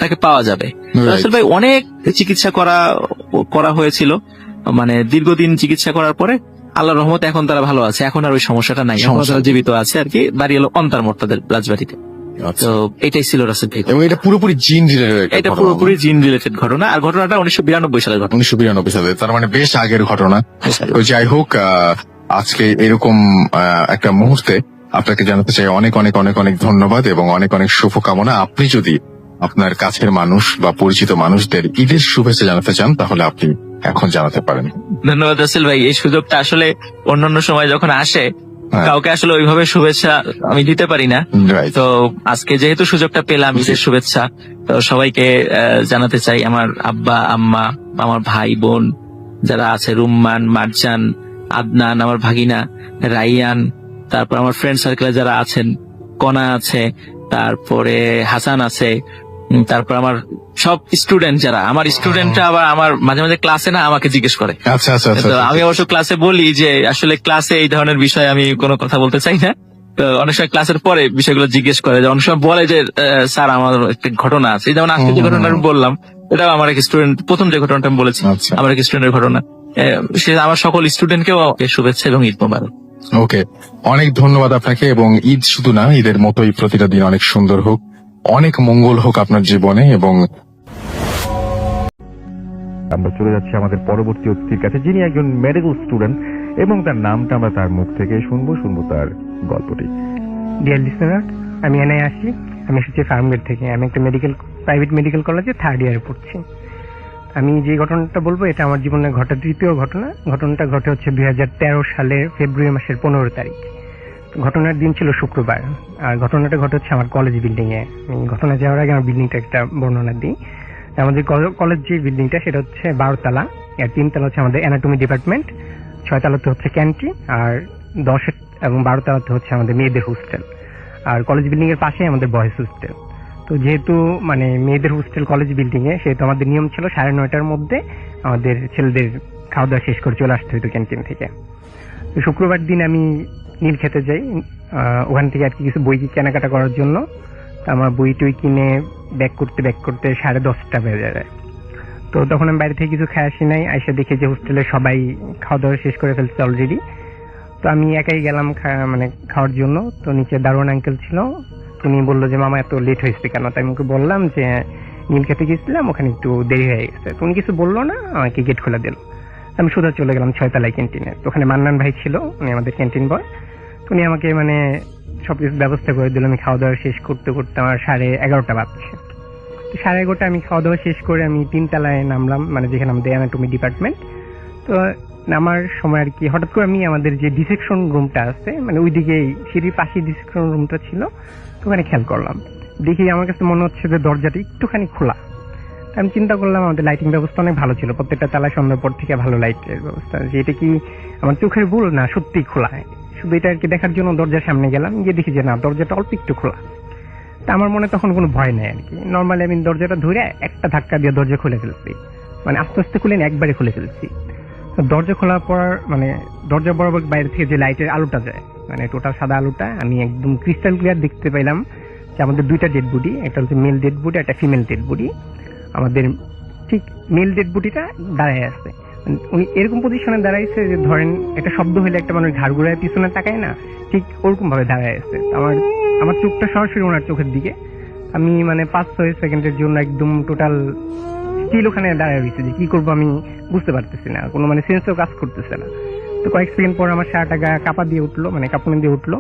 তাকে পাওয়া যাবে। আসলে ভাই অনেক চিকিৎসা করা হয়েছিল, মানে দীর্ঘদিন চিকিৎসা করার পরে আল্লাহর রহমতে এখন তারা ভালো আছে, এখন আর ওই সমস্যাটা নাই, এখন তারা জীবিত আছে আর কি। বাড়ি হলো অন্তারমঠ তাদের রাজবাড়িতে। তো এটাই ছিল রাসেল ভাই। এবং এটা পুরোপুরি জিন রিলেটেড, এটা পুরোপুরি জিন রিলেটেড ঘটনা। আর ঘটনাটা 1992 সালের ঘটনা। 1992 সালে, তার মানে বেশ আগের ঘটনা। তো যাই হোক, আজকে এরকম একটা মুহূর্তে আপনাকে জানাতে চাই অনেক অনেক অনেক অনেক ধন্যবাদ এবং অনেক অনেক শুভকামনা। আপনি যদি আপনার কাছের মানুষ বা পরিচিত মানুষদের ঈদের শুভেচ্ছা জানাতে চান, তাহলে আপনি এখন জানাতে পারেন। ধন্যবাদ রাসেল ভাই। এই সুযোগটা আসলে অন্যান্য সময় যখন আসে কাউকে আসলে ওইভাবে শুভেচ্ছা আমি দিতে পারি না। তো আজকে যেহেতু সুযোগটা পেলাম ঈদের শুভেচ্ছা, তো সবাইকে জানাতে চাই। আমার আব্বা আম্মা, আমার ভাই বোন যারা আছে, রুম্মান, মারজান, আদনান, আমার ভাগিনা রাইয়ান, তারপর আমার ফ্রেন্ড সার্কেলে যারা আছেন, কণা আছে, তারপরে হাসান আছে, তারপর আমার সব স্টুডেন্ট যারা, আমার স্টুডেন্টরা আবার আমার মাঝে মাঝে ক্লাসে না আমাকে জিজ্ঞেস করে। আচ্ছা আচ্ছা, তো আমি অবশ্য ক্লাসে বলি যে আসলে ক্লাসে এই ধরনের বিষয়ে আমি কোনো কথা বলতে চাই না, তো অনেক সময় ক্লাসের পরে বিষয়গুলো জিজ্ঞেস করে, যে অনেক সময় বলে যে স্যার আমার একটা ঘটনা আছে, এই যেমন আজকে যে ঘটনা আমি বললাম, এটা আমার এক স্টুডেন্ট, প্রথম যে ঘটনাটা আমি বলেছি আচ্ছা। আমার এক স্টুডেন্টের ঘটনা। সে আমার সকল স্টুডেন্টকেও শুভেচ্ছা এবং ঈদ মোবারক। ওকে, অনেক ধন্যবাদ আপনাকে। এবং ঈদ শুধু না, ঈদের মতোই প্রতিটা দিন অনেক সুন্দর হোক, অনেক মঙ্গল হোক আপনার জীবনে। এবং আমরা চলে যাচ্ছি আমাদের পরবর্তী অতিথির কাছে, যিনি একজন মেডিকেল স্টুডেন্ট, এবং তার নামটা আমরা তার মুখ থেকে শুনবো তার গল্পটি। ডিয়ার লিসেনার, আমি এনআই আসি। আমি এসেছি ফার্মগেট থেকে। আমি একটা প্রাইভেট মেডিকেল কলেজে 3rd ইয়ারে পড়ছি। আমি যে ঘটনাটা বলবো এটা আমার জীবনে ঘটা তৃতীয় ঘটনা। ঘটনাটা ঘটে হচ্ছে 2013 সালের ফেব্রুয়ারি মাসের 15 তারিখ। ঘটনার দিন ছিল শুক্রবার, আর ঘটনাটা ঘটে হচ্ছে আমার কলেজ বিল্ডিং এ। ঘটনা যাওয়ার আগে আমার বিল্ডিংটা একটা বর্ণনা দিই। আমাদের কলেজ যে বিল্ডিংটা সেটা হচ্ছে 12 তলা, আর 3 তলা হচ্ছে আমাদের অ্যানাটমি ডিপার্টমেন্ট, 6 তলাতে হচ্ছে ক্যান্টিন, আর 10 এবং 12 তলাতে হচ্ছে আমাদের মেয়েদের হোস্টেল। আর কলেজ বিল্ডিং এর পাশে আমাদের বয়েজ হোস্টেল। তো যেহেতু মানে মেয়েদের হোস্টেল কলেজ বিল্ডিং এ, সেহেতু আমাদের নিয়ম ছিল 9:30টার মধ্যে আমাদের ছেলেদের খাওয়া দাওয়া শেষ করে চলে আসতে হতো ক্যান্টিন থেকে। তো শুক্রবার দিন আমি নীল খেতে যাই, ওখান থেকে আর কি কিছু বই কেনাকাটা করার জন্য। তো আমার বই টই কিনে ব্যাক করতে 10:30টা বেজে যায়। তো তখন আমি বাইরে থেকে কিছু খেয়ে আসি নাই, আইসা দেখি যে হোস্টেলে সবাই খাওয়া দাওয়া শেষ করে ফেলছে অলরেডি। তো আমি একাই গেলাম খাওয়ার জন্য। তো নিচে দারোয়ান আঙ্কেল ছিল, উনি বললো যে মামা এত লেট হয়েছে কেন? তাই আমি ওকে বললাম যে নীল খেতে গেছিলাম, ওখানে একটু দেরি হয়ে গেছে। তো উনি কিছু বললো না, আমাকে গেট খুলে দিল। আমি সোজা চলে গেলাম 6 তলায় ক্যান্টিনে। তো ওখানে মান্নান ভাই ছিল, উনি আমাদের ক্যান্টিন বয়। তো উনি আমাকে সবকিছু ব্যবস্থা করে দিল। আমি খাওয়া দাওয়া শেষ করতে করতে আমার 11:30 বাজছে। 11:30 আমি খাওয়া দাওয়া শেষ করে আমি 3 তলায় নামলাম, যেখানে আমাদের অ্যানাটমি ডিপার্টমেন্ট। তো নামার সময় আর কি হঠাৎ করে আমি আমাদের যে ডিসেকশন রুমটা আছে, ওইদিকে সিঁড়ির পাশে ডিসেকশন রুমটা ছিল, তো ওখানে খেয়াল করলাম। দেখি আমার কাছে মনে হচ্ছে যে দরজাটা একটুখানি খোলা। আমি চিন্তা করলাম আমাদের লাইটিং ব্যবস্থা অনেক ভালো ছিল, প্রত্যেকটা তলায় সন্ধ্যার পর থেকে ভালো লাইটের ব্যবস্থা, যে এটা কি আমার চোখের ভুল না সত্যি খোলা। শুধু এটা আর কি দেখার জন্য দরজার সামনে গেলাম, গিয়ে দেখি যে না, দরজাটা অল্প একটু খোলা। তা আমার মনে তখন কোনো ভয় নেই আর কি। নর্মালি আমি দরজাটা ধরে একটা ধাক্কা দিয়ে দরজা খুলে ফেলছি, আস্তে আস্তে খুলে একবারে খুলে ফেলছি। দরজা খোলার পর দরজা বরাবর বাইরে থেকে যে লাইটের আলোটা যায়, টোটাল সাদা আলোটা, আমি একদম ক্রিস্টাল ক্লিয়ার দেখতে পাইলাম যে আমাদের 2টা ডেড বডি, একটা হচ্ছে মেল ডেড বডি, একটা ফিমেল ডেড বডি। আমাদের ঠিক মেল ডেড বডিটা দাঁড়ায় আছে, উনি এরকম পজিশনে দাঁড়াইছে যে ধরেন একটা শব্দ হলে একটা মানুষ ঘাড় ঘুরায় পিছনে তাকায় না, ঠিক ওরকম ভাবে দাঁড়ায় আছে। আমার চোখটা সরাসরি ওনার চোখের দিকে। আমি 5-6 সেকেন্ডের জন্য একদম টোটাল স্টিল ওখানে দাঁড়ায় রয়েছে, যে কি করবো আমি বুঝতে পারতেছি না, কোনো সেন্সও কাজ করতেছে না। তো কয়েক সেকেন্ড পর আমার সারাটা গা কাঁপা দিয়ে উঠলো, কাঁপুনি দিয়ে উঠলো।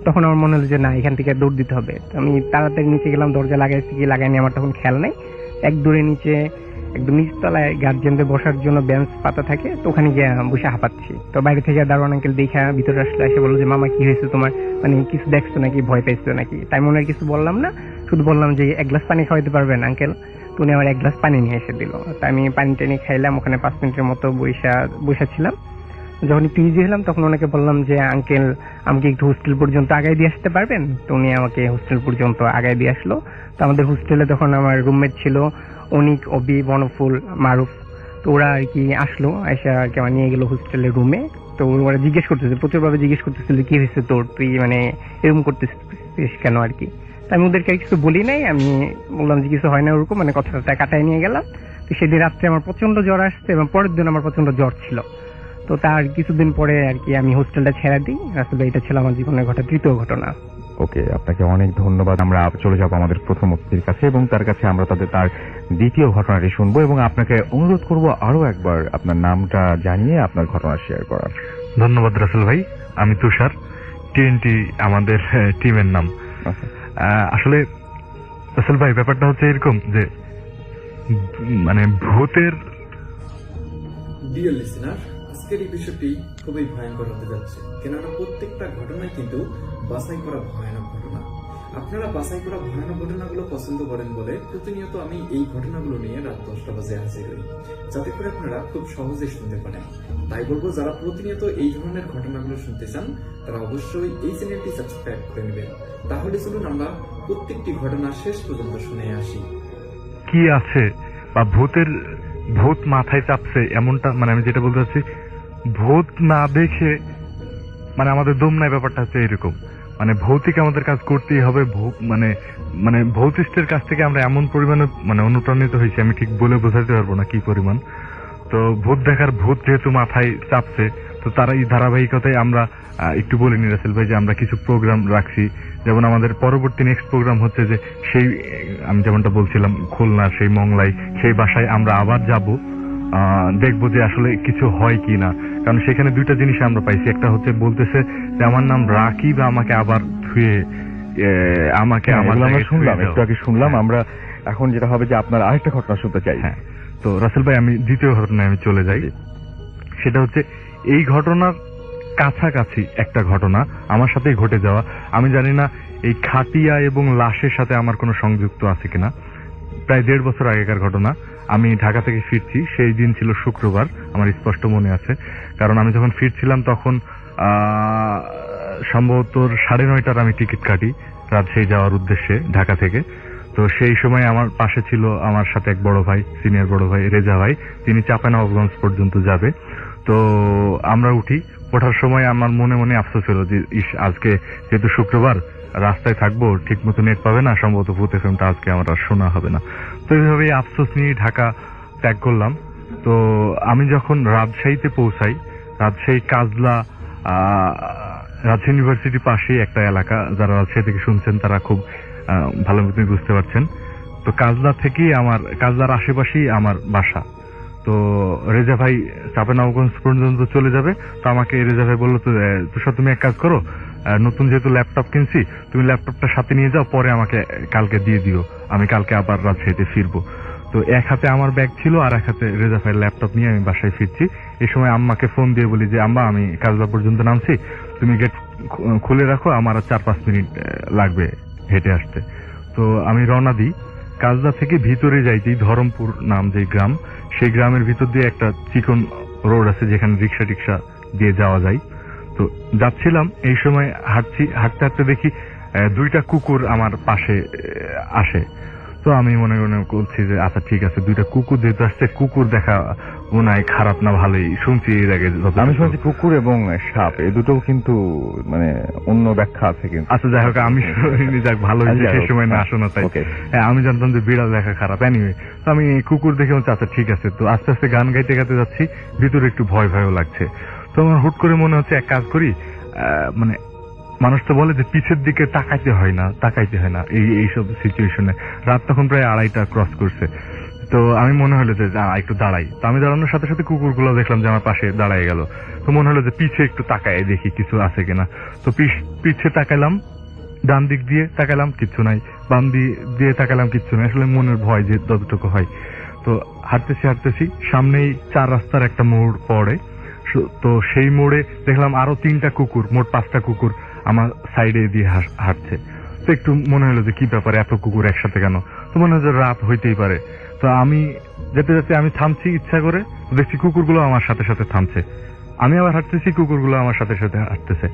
তখন আমার মনে হলো যে না, এখান থেকে দৌড় দিতে হবে। তো আমি তাড়াতাড়ি নিচে গেলাম, দরজা লাগাইছি কি লাগাইনি আমার তখন খেয়াল নাই। এক দূরে নিচে একদম নিচতলায় গার্জিয়ানদের বসার জন্য বেঞ্চ পাতা থাকে, তো ওখানে গিয়ে বসে হাঁপাচ্ছি। তো বাইরে থেকে দারোয়ান আঙ্কেল দেখা ভিতরে আসলে এসে বললো যে মামা কি হয়েছে তোমার, কিছু দেখছো নাকি, ভয় পাইছো নাকি? তাই মনে হয় কিছু বললাম না, শুধু বললাম যে 1 গ্লাস পানি খাওয়াইতে পারবেন আঙ্কেল? তো উনি আমার 1 গ্লাস পানি নিয়ে এসে দিল। তাই আমি পানি টানি খাইলাম, ওখানে 5 মিনিটের মতো বসেছিলাম। যখন একটু ইজি হলাম তখন ওনাকে বললাম যে আঙ্কেল আমাকে একটু হোস্টেল পর্যন্ত আগায় দিয়ে আসতে পারবেন? তো উনি আমাকে হোস্টেল পর্যন্ত আগায় দিয়ে আসলো। তো আমাদের হোস্টেলে তখন আমার রুমমেট ছিল অনিক, অবি, বনফুল, মারুফ। তো ওরা আর কি আসলো, এসে আর কি আমার নিয়ে গেলো হোস্টেলের রুমে। তো ওরা জিজ্ঞেস করতেছে, প্রচুরভাবে জিজ্ঞেস করতেছিল কি হয়েছে তোর, তুই এরকম করতেছিস কেন আর কি। আমি ওদেরকে কিছু বলি নাই, আমি বললাম যে কিছু হয় না ওরকম, কথাটা কাটায় নিয়ে গেলাম। তো সেদিন রাত্রে আমার প্রচন্ড জ্বর আসছে এবং পরের দিন আমার প্রচন্ড জ্বর ছিল। তো তার কিছুদিন পরে আর কি আমি হোস্টেলটা ছেড়ে দিই। আসলে এটা ছিল আমার জীবনে ঘটা তৃতীয় ঘটনা। ওকে, আপনাকে অনেক ধন্যবাদ। আমরা চলে যাব আমাদের প্রথম অতিথির কাছে, এবং তার কাছে আমরা তার দ্বিতীয় ঘটনাটি শুনবো, এবং আপনাকে অনুরোধ করব আরো একবার আপনার নামটা জানিয়ে আপনার ঘটনা শেয়ার করার। ধন্যবাদ রাসেল ভাই, আমি তুষার, টিএনটি আমাদের টিমের নাম। আসলে রাসেল ভাই ব্যাপারটা হচ্ছে এরকম যে ভূতের ডিয়ার লিসেনার, আজকের এই বিষয়টি খুবই ভয়ঙ্কর হতে যাচ্ছে, কেননা প্রত্যেকটা ঘটনাই কিন্তু বাছাই করা ভয়ানক ঘটনা। আপনারা বাছাই করা ভয়ানক ঘটনাগুলো পছন্দ করেন বলে প্রতিনিয়ত আমি এই ঘটনাগুলো নিয়ে রাত 10টা বাজে হাজির হই, যাতে করে আপনারা খুব সহজে শুনতে পারেন। তাই বলবো, যারা প্রতিনিয়ত এই ধরনের ঘটনাগুলো শুনতে চান তারা অবশ্যই এই চ্যানেলটি সাবস্ক্রাইব করে নেবেন। তাহলে চলুন আমরা প্রত্যেকটি ঘটনা শেষ পর্যন্ত শুনে আসি। কি আছে বা ভূত মাথায় চাপছে এমনটা, আমি যেটা বলতে চাচ্ছি, ভূত না দেখে আমাদের দম নাই, ব্যাপারটা হচ্ছে এরকম। মানে ভৌতিক আমাদের কাজ করতেই হবে, মানে মানে ভৌতিষ্ঠের কাছ থেকে আমরা এমন পরিমাণে মানে অনুপ্রাণিত হয়েছি, আমি ঠিক বলে বোঝাতে পারবো না কি পরিমাণ। তো ভূত দেখার ভূত যেহেতু মাথায় চাপছে, তো তারা এই ধারাবাহিকতায় আমরা একটু বলিনি রাসেল ভাই যে আমরা কিছু প্রোগ্রাম রাখছি। যেমন আমাদের পরবর্তী নেক্সট প্রোগ্রাম হচ্ছে যে সেই আমি যেমনটা বলছিলাম খুলনার সেই মংলাই, সেই বাসায় আমরা আবার যাব, দেখবো যে আসলে কিছু হয় কি না। কারণ সেখানে দুইটা জিনিস আমরা পাইছি, একটা হচ্ছে বলতেছে যে আমার নাম রাকিব, আমাকে আবার ধুয়ে আমাকে আমার আমরা জায়গায় শুনলাম, ধুয়ে একটু দাও। আগে শুনলাম। হ্যাঁ। আমরা এখন যেটা হবে যে আপনার আরেকটা ঘটনা শুনতে চাই। হ্যাঁ, তো রাসেল ভাই আমি দ্বিতীয় ঘটনায় আমি চলে যাই। সেটা হচ্ছে এই ঘটনার কাছাকাছি একটা ঘটনা আমার সাথেই ঘটে যাওয়া। আমি জানি না এই খাটিয়া এবং লাশের সাথে আমার কোনো সংযুক্ত আছে কিনা। প্রায় 1.5 বছর আগেকার ঘটনা। আমি ঢাকা থেকে ফিরছি, সেই দিন ছিল শুক্রবার, আমার স্পষ্ট মনে আছে। কারণ আমি যখন ফিরছিলাম তখন সম্ভবত 9:30টার আমি টিকিট কাটি রাজশাহী যাওয়ার উদ্দেশ্যে ঢাকা থেকে। তো সেই সময় আমার পাশে ছিল আমার সাথে এক বড় ভাই, সিনিয়র বড় ভাই রেজা ভাই, তিনি চাঁপাইনবাবগঞ্জ পর্যন্ত যাবে। তো আমরা উঠি, ওঠার সময় আমার মনে মনে আফসোস হলো যে আজকে যেহেতু শুক্রবার রাস্তায় থাকবো, ঠিক মতো নেট পাবে না, সম্ভবত ভূত এফএমটা আজকে আমার আর শোনা হবে না। তো এইভাবে আফসোস নিয়ে ঢাকা ত্যাগ করলাম। তো আমি যখন রাজশাহীতে পৌঁছাই, রাজশাহী কাজলা রাজশাহী ইউনিভার্সিটির পাশেই একটা এলাকা, যারা রাজশাহী থেকে শুনছেন তারা খুব ভালো মতোই বুঝতে পারছেন। তো কাজলা থেকেই কাজলার আশেপাশেই আমার বাসা। তো রেজা ভাই চাঁপাইনবাবগঞ্জ পর্যন্ত চলে যাবে। তো আমাকে রেজা ভাই বললো, তো তুষার তুমি এক কাজ করো, নতুন যেহেতু ল্যাপটপ কিনছি, তুমি ল্যাপটপটা সাথে নিয়ে যাও, পরে আমাকে কালকে দিয়ে দিও, আমি কালকে আবার রাজশাহীতে ফিরবো। তো এক হাতে আমার ব্যাগ ছিল আর এক হাতে রেজা ভাইয়ের ল্যাপটপ নিয়ে আমি বাসায় ফিরছি। এই সময় আম্মাকে ফোন দিয়ে বলি যে আম্মা আমি কাজলা পর্যন্ত নামছি, তুমি গেট খুলে রাখো, আমার আর 4-5 মিনিট লাগবে হেঁটে আসতে। তো আমি রওনা দিই। কাজলা থেকে ভিতরে যাইতেই ধরমপুর নাম যে গ্রাম, সেই গ্রামের ভিতর দিয়ে একটা চিকন রোড আছে যেখানে রিক্সা টিক্সা দিয়ে যাওয়া যায়। তো যাচ্ছিলাম, এই সময় হাঁটতে হাঁটতে দেখি 2টা কুকুর আমার পাশে আসে। তো আমি মনে মনে করছি যে আচ্ছা ঠিক আছে, 2টা কুকুর যেহেতু আসছে, কুকুর দেখা মনে হয় খারাপ না, ভালোই। শুনছি এর আগে আমি শুনছি কুকুর এবং সাপ এই দুটো কিন্তু মানে অন্য ব্যাখ্যা আছে কিন্তু। আচ্ছা যাই হোক, আমি শুনিনি, যাক ভালো হয়েছে সেই সময় না শোনা। তাই হ্যাঁ, আমি জানতাম যে বিড়াল দেখা খারাপ। এনিওয়ে, তো আমি কুকুর দেখে বলছি আচ্ছা ঠিক আছে। তো আস্তে আস্তে গান গাইতে গাইতে যাচ্ছি, ভিতরে একটু ভয় ভয়ও লাগছে। তো আমার হুট করে মনে হচ্ছে এক কাজ করি, মানে মানুষ তো বলে যে পিছের দিকে তাকাইতে হয় না এইসব সিচুয়েশনে। রাত তখন প্রায় 2:30 ক্রস করছে। তো আমি মনে হলো যে একটু দাঁড়াই। তো আমি দাঁড়ানোর সাথে সাথে কুকুরগুলো দেখলাম যে আমার পাশে দাঁড়ায় গেল। তো মনে হলো যে পিছে একটু তাকায় দেখি কিছু আছে কিনা। তো পিছে তাকাইলাম, ডান দিক দিয়ে তাকাইলাম, কিচ্ছু নাই। বাম দিয়ে তাকাইলাম, কিচ্ছু নাই। আসলে মনের ভয় যে যতটুকু হয়। তো হাঁটতেছি, সামনেই 4 রাস্তার একটা মোড় পড়ে। তো সেই মোড়ে দেখলাম আরো 3টা কুকুর, মোট 5টা কুকুর আমার সাইডে দিয়ে হাঁটছে। তো একটু মনে হলো যে কি ব্যাপার, এত কুকুর একসাথে কেন? তো মনে হলো যে রাত হইতেই পারে। তো আমি যেতে যেতে আমি থামছি ইচ্ছা করে, দেখছি কুকুরগুলো আমার সাথে সাথে থামছে। আমি আবার হাঁটতেছি, কুকুরগুলো আমার সাথে সাথে হাঁটতেছে।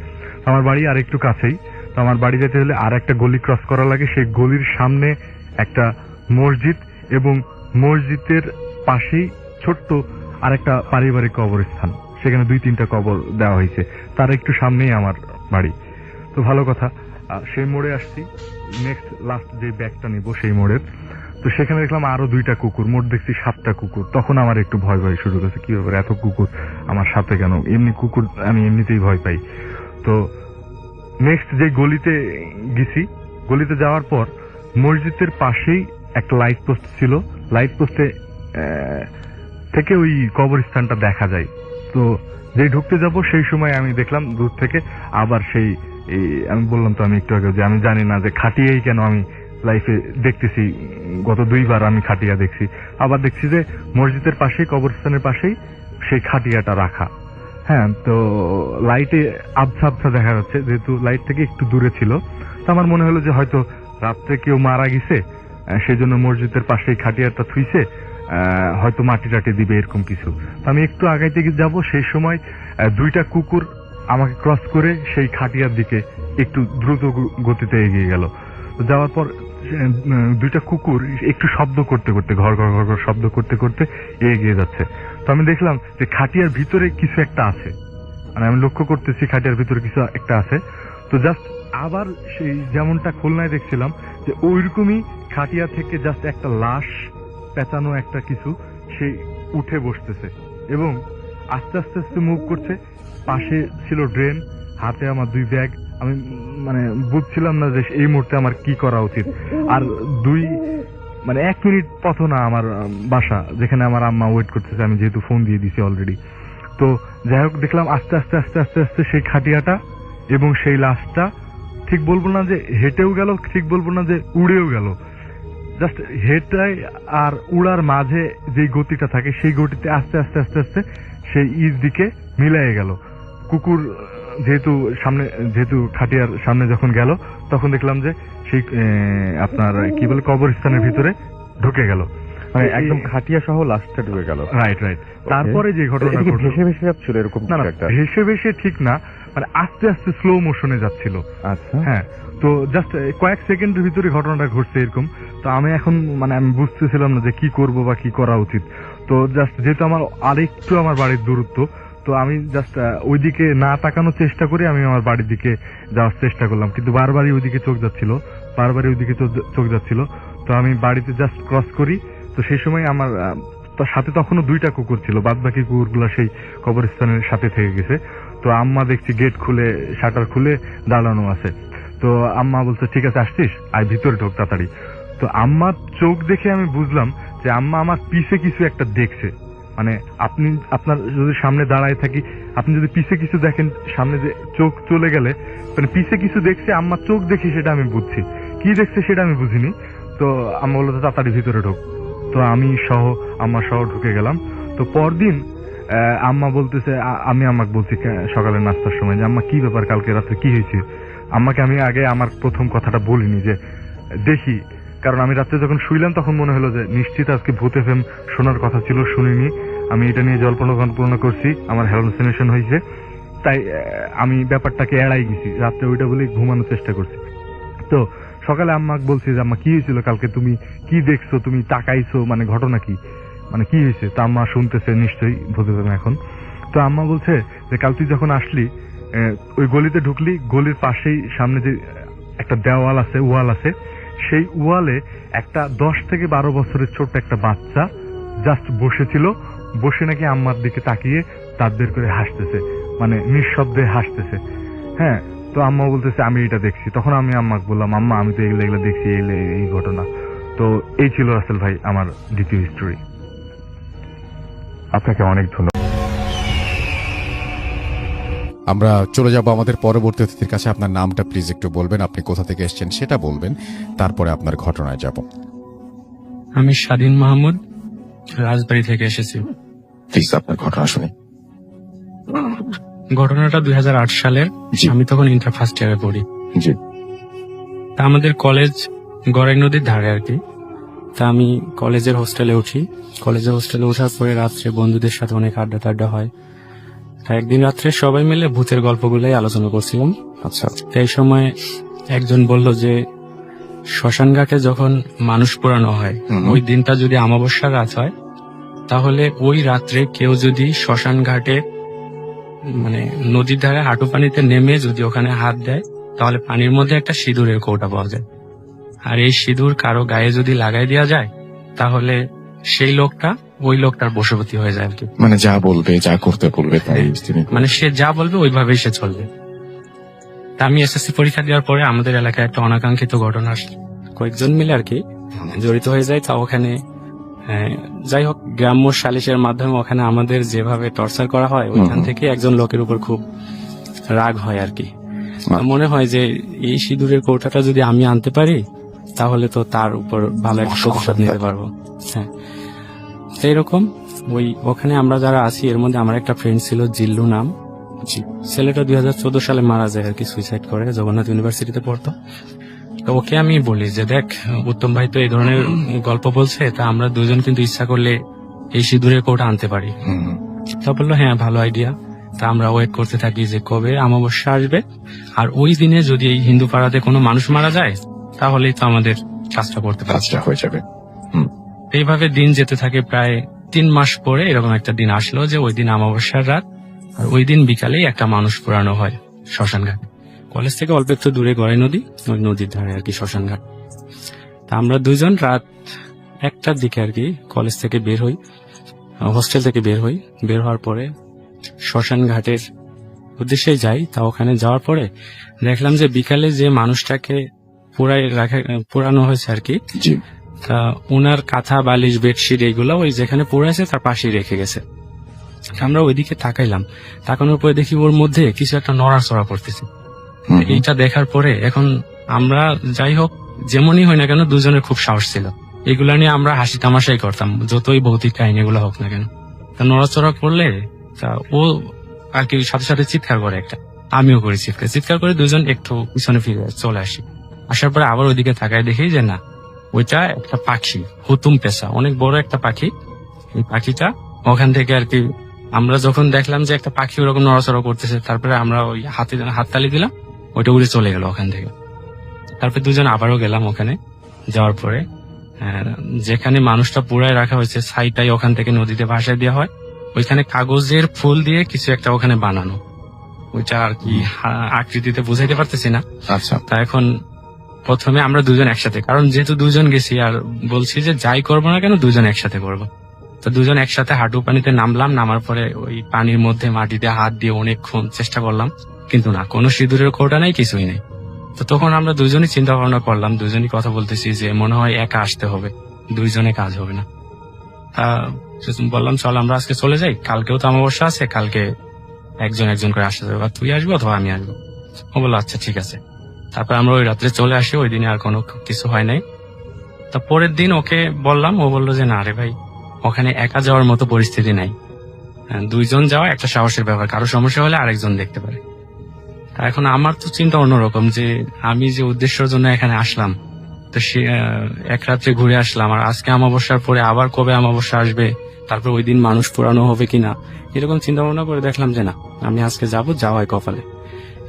আমার বাড়ি আর একটু কাছেই। তো আমার বাড়ি যেতে হলে আর একটা গলি ক্রস করা লাগে। সেই গলির সামনে একটা মসজিদ এবং মসজিদের পাশেই ছোট্ট আর একটা পারিবারিক কবরস্থান, সেখানে 2-3টা কবর দেওয়া হয়েছে, তার একটু সামনেই আমার বাড়ি। তো ভালো কথা, সেই মোড়ে আসছি, নেক্সট লাস্ট যে ব্যাগটা নিব সেই মোড়ের। তো সেখানে দেখলাম আরো 2টা কুকুর, মোট দেখছি 7টা কুকুর। তখন আমার একটু ভয় ভয় শুরু করেছে, কি ব্যাপার এত কুকুর আমার সাথে কেন? এমনি কুকুর আমি এমনিতেই ভয় পাই। তো নেক্সট যে গলিতে গেছি, গলিতে যাওয়ার পর মসজিদের পাশেই একটা লাইট পোস্ট ছিল। লাইট পোস্টে থেকে ওই কবরস্থানটা দেখা যায়। তো যেই ঢুকতে যাব সেই সময় আমি দেখলাম দূর থেকে আবার সেই আমি বললাম তো আমি একটু আগে যে আমি জানি না যে খাটিয়াই কেন আমি লাইফে দেখতেছি, গত 2 বার আমি খাটিয়া দেখছি। আবার দেখছি যে মসজিদের পাশেই, কবরস্থানের পাশেই সেই খাটিয়াটা রাখা। হ্যাঁ, তো লাইটে আবছা দেখা যাচ্ছে, যেহেতু লাইট থেকে একটু দূরে ছিল। তো আমার মনে হলো যে হয়তো রাত্রে কেউ মারা গেছে, সেই জন্য মসজিদের পাশেই খাটিয়াটা থুইছে, হয়তো মাটি টাটি দিবে এরকম কিছু। তো আমি একটু আগাইতে যাব, সেই সময় 2টা কুকুর আমাকে ক্রস করে সেই খাটিয়ার দিকে একটু দ্রুত গতিতে এগিয়ে গেল। যাওয়ার পর 2টা কুকুর একটু শব্দ করতে করতে, ঘর ঘর ঘর ঘর শব্দ করতে করতে এগিয়ে যাচ্ছে। তো আমি দেখলাম যে খাটিয়ার ভিতরে কিছু একটা আছে, মানে আমি লক্ষ্য করতেছি খাটিয়ার ভিতরে কিছু একটা আছে। তো জাস্ট আবার সেই যেমনটা খুলনায় দেখছিলাম যে ওইরকমই খাটিয়া থেকে জাস্ট একটা লাশ পেঁচানো একটা কিছু সেই উঠে বসতেছে এবং আস্তে আস্তে আস্তে মুভ করছে। পাশে ছিল ড্রেন, হাতে আমার 2 ব্যাগ। আমি মানে বুঝছিলাম না যে এই মুহূর্তে আমার কি করা উচিত। আর 1 মিনিট পথ না আমার বাসা, যেখানে আমার আম্মা ওয়েট করতেছে, আমি যেহেতু ফোন দিয়ে দিছি অলরেডি। তো যাই হোক, দেখলাম আস্তে আস্তে আস্তে আস্তে আস্তে সেই খাটিয়াটা এবং সেই লাশটা, ঠিক বলবো না যে হেঁটেও গেল, ঠিক বলবো না যে উড়েও গেল, জাস্ট হেঁটাই আর উড়ার মাঝে যে গতিটা থাকে সেই গতিতে আস্তে আস্তে আস্তে আস্তে সেই দিকে মিলাই গেল। কুকুর যেহেতু খাটিয়ার সামনে যখন গেল, তখন দেখলাম যে সেই আপনার কি বলে কবরস্থানের ভিতরে ঢুকে গেল, মানে একদম খাটিয়া সহ লাশটা ঢুকে গেল। রাইট। তারপরে যে ঘটনা ভেসে ভেসে যাচ্ছিল এরকম না, কিছু একটা? ভেসে ভেসে ঠিক না, মানে আস্তে আস্তে স্লো মোশনে যাচ্ছিল। আচ্ছা, হ্যাঁ। তো জাস্ট কয়েক সেকেন্ডের ভিতরে ঘটনাটা ঘটছে এরকম। তো আমি এখন আমি বুঝতেছিলাম না যে কি করব বা কি করা উচিত। তো জাস্ট যেহেতু আমার আরেকটু আমার বাড়ির দূরত্ব, তো আমি জাস্ট ওইদিকে না তাকানোর চেষ্টা করে আমি আমার বাড়ির দিকে যাওয়ার চেষ্টা করলাম, কিন্তু বারবারই ওইদিকে চোখ যাচ্ছিল। তো আমি বাড়িতে জাস্ট ক্রস করি। তো সেই সময় আমার সাথে তখনও 2টা কুকুর ছিল, বাদ বাকি কুকুরগুলো সেই কবরস্থানের সাথে থেকে গেছে। তো আম্মা দেখছি গেট খুলে শাটার খুলে দাঁড়ানো আছে। তো আম্মা বলছে, ঠিক আছে আসছিস, আয় ভিতরে ঢোক তাড়াতাড়ি। তো আম্মার চোখ দেখে আমি বুঝলাম যে আম্মা আমার পিছে কিছু একটা দেখছে। মানে আপনার যদি সামনে দাঁড়ায় থাকি, আপনি যদি পিছে কিছু দেখেন, সামনে যে চোখ চলে গেলে মানে পিছে কিছু দেখছে, আম্মার চোখ দেখি সেটা আমি বুঝছি, কি দেখছে সেটা আমি বুঝিনি। তো আম্মা বললো তাড়াতাড়ি ভিতরে ঢোক। তো আমি আম্মা সহ ঢুকে গেলাম। তো পরদিন আম্মা বলতেছে, আমি আম্মাকে বলছি সকালে নাস্তার সময় যে আম্মা কি ব্যাপার, কালকে রাত্রে কি হয়েছে। আম্মাকে আমি আগে আমার প্রথম কথাটা বলিনি যে দেখি, কারণ আমি রাত্রে যখন শুইলাম তখন মনে হলো যে নিশ্চিত আজকে ভূত এফএম শোনার কথা ছিল, শুনিনি। আমি এটা নিয়ে জল্পনা করছি, আমার হ্যালুসিনেশন হয়েছে, তাই আমি ব্যাপারটাকে এড়াই গেছি, রাত্রে ওইটা বলে ঘুমানোর চেষ্টা করছি। তো সকালে আম্মাকে বলছি যে আম্মা কি হয়েছিল কালকে, তুমি কি দেখছো, তুমি তাকাইছো, মানে ঘটনা কি, মানে কি হয়েছে। তো আম্মা শুনতেছে নিশ্চয়ই ভূত এফএম এখন। তো আম্মা বলছে যে কাল তুই যখন আসলি, ওই গলিতে ঢুকলি, গলির পাশেই সামনে যে একটা ওয়াল আছে, সেই ওয়ালে একটা 10 থেকে 12 বছরের ছোট্ট একটা বাচ্চা জাস্ট বসেছিল, বসে নাকি আম্মার দিকে তাকিয়ে দাঁত বের করে হাসতেছে, মানে নিঃশব্দে হাসতেছে। হ্যাঁ। তো আম্মা বলতেছে আমি এটা দেখছি। তখন আমি আম্মাকে বললাম, আম্মা আমি তো এগুলো দেখছি, এই ঘটনা। তো এই ছিল রাসেল ভাই আমার দ্বিতীয় হিস্টোরি। আপনাকে অনেক ধন্যবাদ। আমরা চলে যাব আমাদের পরবর্তী অতিথির কাছে। আপনার নামটা প্লিজ একটু বলবেন, আপনি কোথা থেকে এসেছেন সেটা বলবেন, তারপরে আপনার ঘটনায় যাব। আমি স্বাধীন মাহমুদ, রাজবাড়ী থেকে এসেছি। প্লিজ আপনার ঘটনা শুনি। ঘটনাটা 2008 সালের। আমি তখন ইন্টার ফার্স্ট ইয়ারে পড়ি। জি। তা আমাদের কলেজ গড়াই নদীর ধারে আর কি। তা আমি কলেজের হোস্টেলে উঠি। কলেজের হোস্টেলে ওঠার পরে রাত্রে বন্ধুদের সাথে অনেক আড্ডা হয়। তা একদিন রাত্রে সবাই মিলে ভূতের গল্পগুলাই আলোচনা করছিলাম। আচ্ছা। এই সময় একজন বলল যে শ্মশান ঘাটে যখন মানুষ পোড়ানো হয়, ওই দিনটা যদি অমাবস্যার রাত হয়, তাহলে ওই রাত্রে কেউ যদি শ্মশান ঘাটে মানে নদীর ধারে হাঁটু পানিতে নেমে যদি ওখানে হাত দেয়, তাহলে পানির মধ্যে একটা সিঁদুরের কৌটা পাওয়া যায়। আর এই সিঁদুর কারো গায়ে যদি লাগাই দেওয়া যায়, তাহলে সেই লোকটা ওই লোকটার বশবর্তী হয়ে যায় আর কি। মানে যা বলবে, যা করতে বলবে তাই, মানে সে যা বলবে ওইভাবেই সে চলবে। তা আমি এসএসসি পরীক্ষা দেওয়ার পরে আমাদের এলাকায় একটা অনাকাঙ্ক্ষিত ঘটনা কয়েকজন মিলে আর কি জড়িত হয়ে যায়। তা ওখানে যাই হোক, গ্রাম্য সালিশের মাধ্যমে ওখানে আমাদের যেভাবে টর্চার করা হয়, ওইখান থেকে একজন লোকের উপর খুব রাগ হয় আর কি। মনে হয় যে এই সিঁদুরের কৌটাটা যদি আমি আনতে পারি, তাহলে তো তার উপর ভালো একটা প্রতিশোধ নিতে পারবো। হ্যাঁ, সেইরকম ওখানে আমরা যারা আছি, এর মধ্যে আমার একটা ফ্রেন্ড ছিল জিল্লু নাম। ছেলেটা 2014 সালে মারা যায় আর কি, সুইসাইড করে, জগন্নাথ ইউনিভার্সিটিতে পড়তো। তো ওকে আমি বলি যে দেখ, উত্তম ভাই তো এই ধরনের গল্প বলছে, তা আমরা দুজন কিন্তু ইচ্ছা করলে এই সিঁদুরের কৌটা আনতে পারি। তা বললো হ্যাঁ ভালো আইডিয়া। তা আমরা ওয়েট করতে থাকি যে কবে অমাবস্যা আসবে, আর ওই দিনে যদি এই হিন্দু পাড়াতে কোনো মানুষ মারা যায়, তাহলেই তো আমাদের কাজটা করতে হয়ে যাবে। এইভাবে দিন যেতে থাকে। প্রায় 3 মাস পরে এরকম একটা দিন আসলো যে ওই দিন অমাবস্যার রাত, আর ওই দিন বিকালেই একটা মানুষ পোড়ানো হয় শ্মশান ঘাটে। কলেজ থেকে অল্প একটু দূরে গড়াই নদী, ওই নদীর ধারে আর কি শ্মশান ঘাট। তা আমরা দুইজন রাত 1টার দিকে আর কি কলেজ থেকে বের হই, হোস্টেল থেকে বের হই। বের হওয়ার পরে শ্মশান ঘাটের উদ্দেশ্যে যাই। তা ওখানে যাওয়ার পরে দেখলাম যে বিকালে যে মানুষটাকে পোড়ানো হয়েছে আর কি, জি। তা ওনার কাঁথা বালিশ বেডশিট এইগুলো ওই যেখানে পড়ে তার পাশেই রেখে গেছে। আমরা ওইদিকে তাকাইলাম, তাকানোর পরে দেখি ওর মধ্যে কিছু একটা নড়াচড়া করতেছে। এইটা দেখার পরে এখন আমরা যাই হোক যেমনই হয় না কেন দুজনের খুব সাহস ছিল, এগুলা নিয়ে আমরা হাসি তামাশাই করতাম যতই ভৌতিক কাহিনী এগুলো হোক না কেন। তা নড়াচড়া করলে তা ও আর কি সাথে সাথে চিৎকার করে একটা, আমিও করি চিৎকার করে দুজন একটু পিছনে ফিরে চলে আসি। আসার পরে আবার ওইদিকে তাকায় দেখি যে না, ওইটা একটা পাখি, হুতুম পেশা, অনেক বড় একটা পাখি। এই পাখিটা ওখান থেকে আর কি আমরা যখন দেখলাম যে একটা পাখি ওরকম নড়াচড়া করতেছে, তারপরে আমরা ওই হাততালি দিলাম, ওইটা উড়ে চলে গেল ওখান থেকে। তারপরে দুজন আবারও গেলাম ওখানে। যাওয়ার পরে যেখানে মানুষটা পুরাই রাখা হয়েছে ছাইটাই ওখান থেকে নদীতে ভাসায় দেওয়া হয়, ওইখানে কাগজের ফুল দিয়ে কিছু একটা ওখানে বানানো, ওইটা আর কি আকৃতিতে বুঝাইতে পারতেছি না। আচ্ছা, তা এখন প্রথমে আমরা দুজন একসাথে, কারণ যেহেতু দুজন গেছি আর বলছি যে যাই করবো না কেন দুজন একসাথে করবো। তো দুজন একসাথে হাঁটু পানিতে নামলাম। নামার পরে ওই পানির মধ্যে মাটিতে হাত দিয়ে অনেকক্ষণ চেষ্টা করলাম, কিন্তু না, কোনো সিঁদুরের কৌটা নাই, কিছুই নেই। তো তখন আমরা দুজনই চিন্তা ভাবনা করলাম, দুজনই কথা বলতেছি যে মনে হয় একা আসতে হবে, দুইজনে কাজ হবে না। বললাম চল আমরা আজকে চলে যাই, কালকেও তো অমাবস্যা আছে, কালকে একজন একজন করে আসতে হবে, তুই আসবি অথবা আমি আসবো। ও বললো আচ্ছা ঠিক আছে। তারপর আমরা ওই রাত্রে চলে আসি, ওই দিনে আর কোনো কিছু হয় নাই। তা পরের দিন ওকে বললাম, ও বললো যে না রে ভাই, ওখানে একা যাওয়ার মতো পরিস্থিতি নাই, দুইজন যাওয়া একটা সাহসের ব্যাপার, কারো সমস্যা হলে আরেকজন দেখতে পারে। এখন আমার তো চিন্তা অন্যরকম, যে আমি যে উদ্দেশ্যের জন্য এখানে আসলাম, তো সে এক রাত্রে ঘুরে আসলাম, আর আজকে অমাবস্যার পরে আবার কবে অমাবস্যা আসবে, তারপর ওই দিন মানুষ পুরানো হবে কিনা, এরকম চিন্তা ভাবনা করে দেখলাম যে না, আমি আজকে যাবো, যাওয়াই কপালে।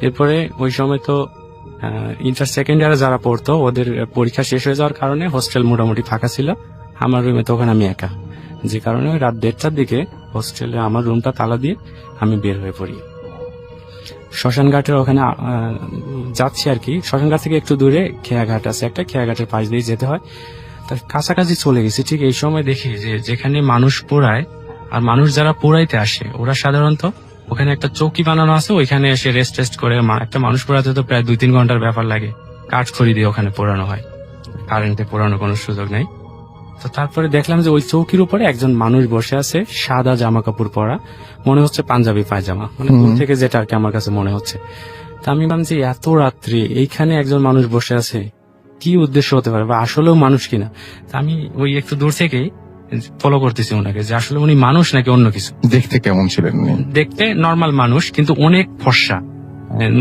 এরপরে ওই সময় তো ইন্টার সেকেন্ড ইয়ারে যারা পড়তো ওদের পরীক্ষা শেষ হয়ে যাওয়ার কারণে হোস্টেল মোটামুটি ফাঁকা ছিল। আমার রুমে তখন আমি একা, যে কারণে ওই রাত 1:30টার দিকে হোস্টেলে আমার রুমটা তালা দিয়ে আমি বের হয়ে পড়ি। শ্মশান ঘাটের ওখানে যাচ্ছি আর কি, শ্মশান ঘাট থেকে একটু দূরে খেয়াঘাট আছে একটা, খেয়াঘাটের পাশ দিয়ে যেতে হয়। তার কাছাকাছি চলে গেছি, ঠিক এই সময় দেখি যে যেখানে মানুষ পোড়ায় আর মানুষ যারা পোড়াইতে আসে ওরা সাধারণত ওখানে একটা চৌকি বানানো আছে, ওইখানে এসে রেস্ট টেস্ট করে। একটা মানুষ পোড়াতে তো প্রায় 2-3 ঘন্টার ব্যাপার লাগে, কাঠ খড়ি দিয়ে ওখানে পোড়ানো হয়, কারেন্টে পোড়ানোর কোনো সুযোগ নেই। তো তারপরে দেখলাম যে ওই চৌকির উপরে একজন মানুষ বসে আছে, সাদা জামা কাপড় পরা, মনে হচ্ছে পাঞ্জাবি পায়জামা, মানে দূর থেকে যেটা আর কি আমার কাছে মনে হচ্ছে। তা আমি ভাবছি এত রাত্রি এইখানে একজন মানুষ বসে আছে, কি উদ্দেশ্য হতে পারে, বা আসলেও মানুষ কিনা। তা আমি ওই একটু দূর থেকেই ফলো করতেছি ওনাকে, যে আসলে উনি মানুষ নাকি অন্য কিছু। দেখতে কেমন ছিলেন উনি? দেখতে নর্মাল মানুষ, কিন্তু অনেক ফর্সা।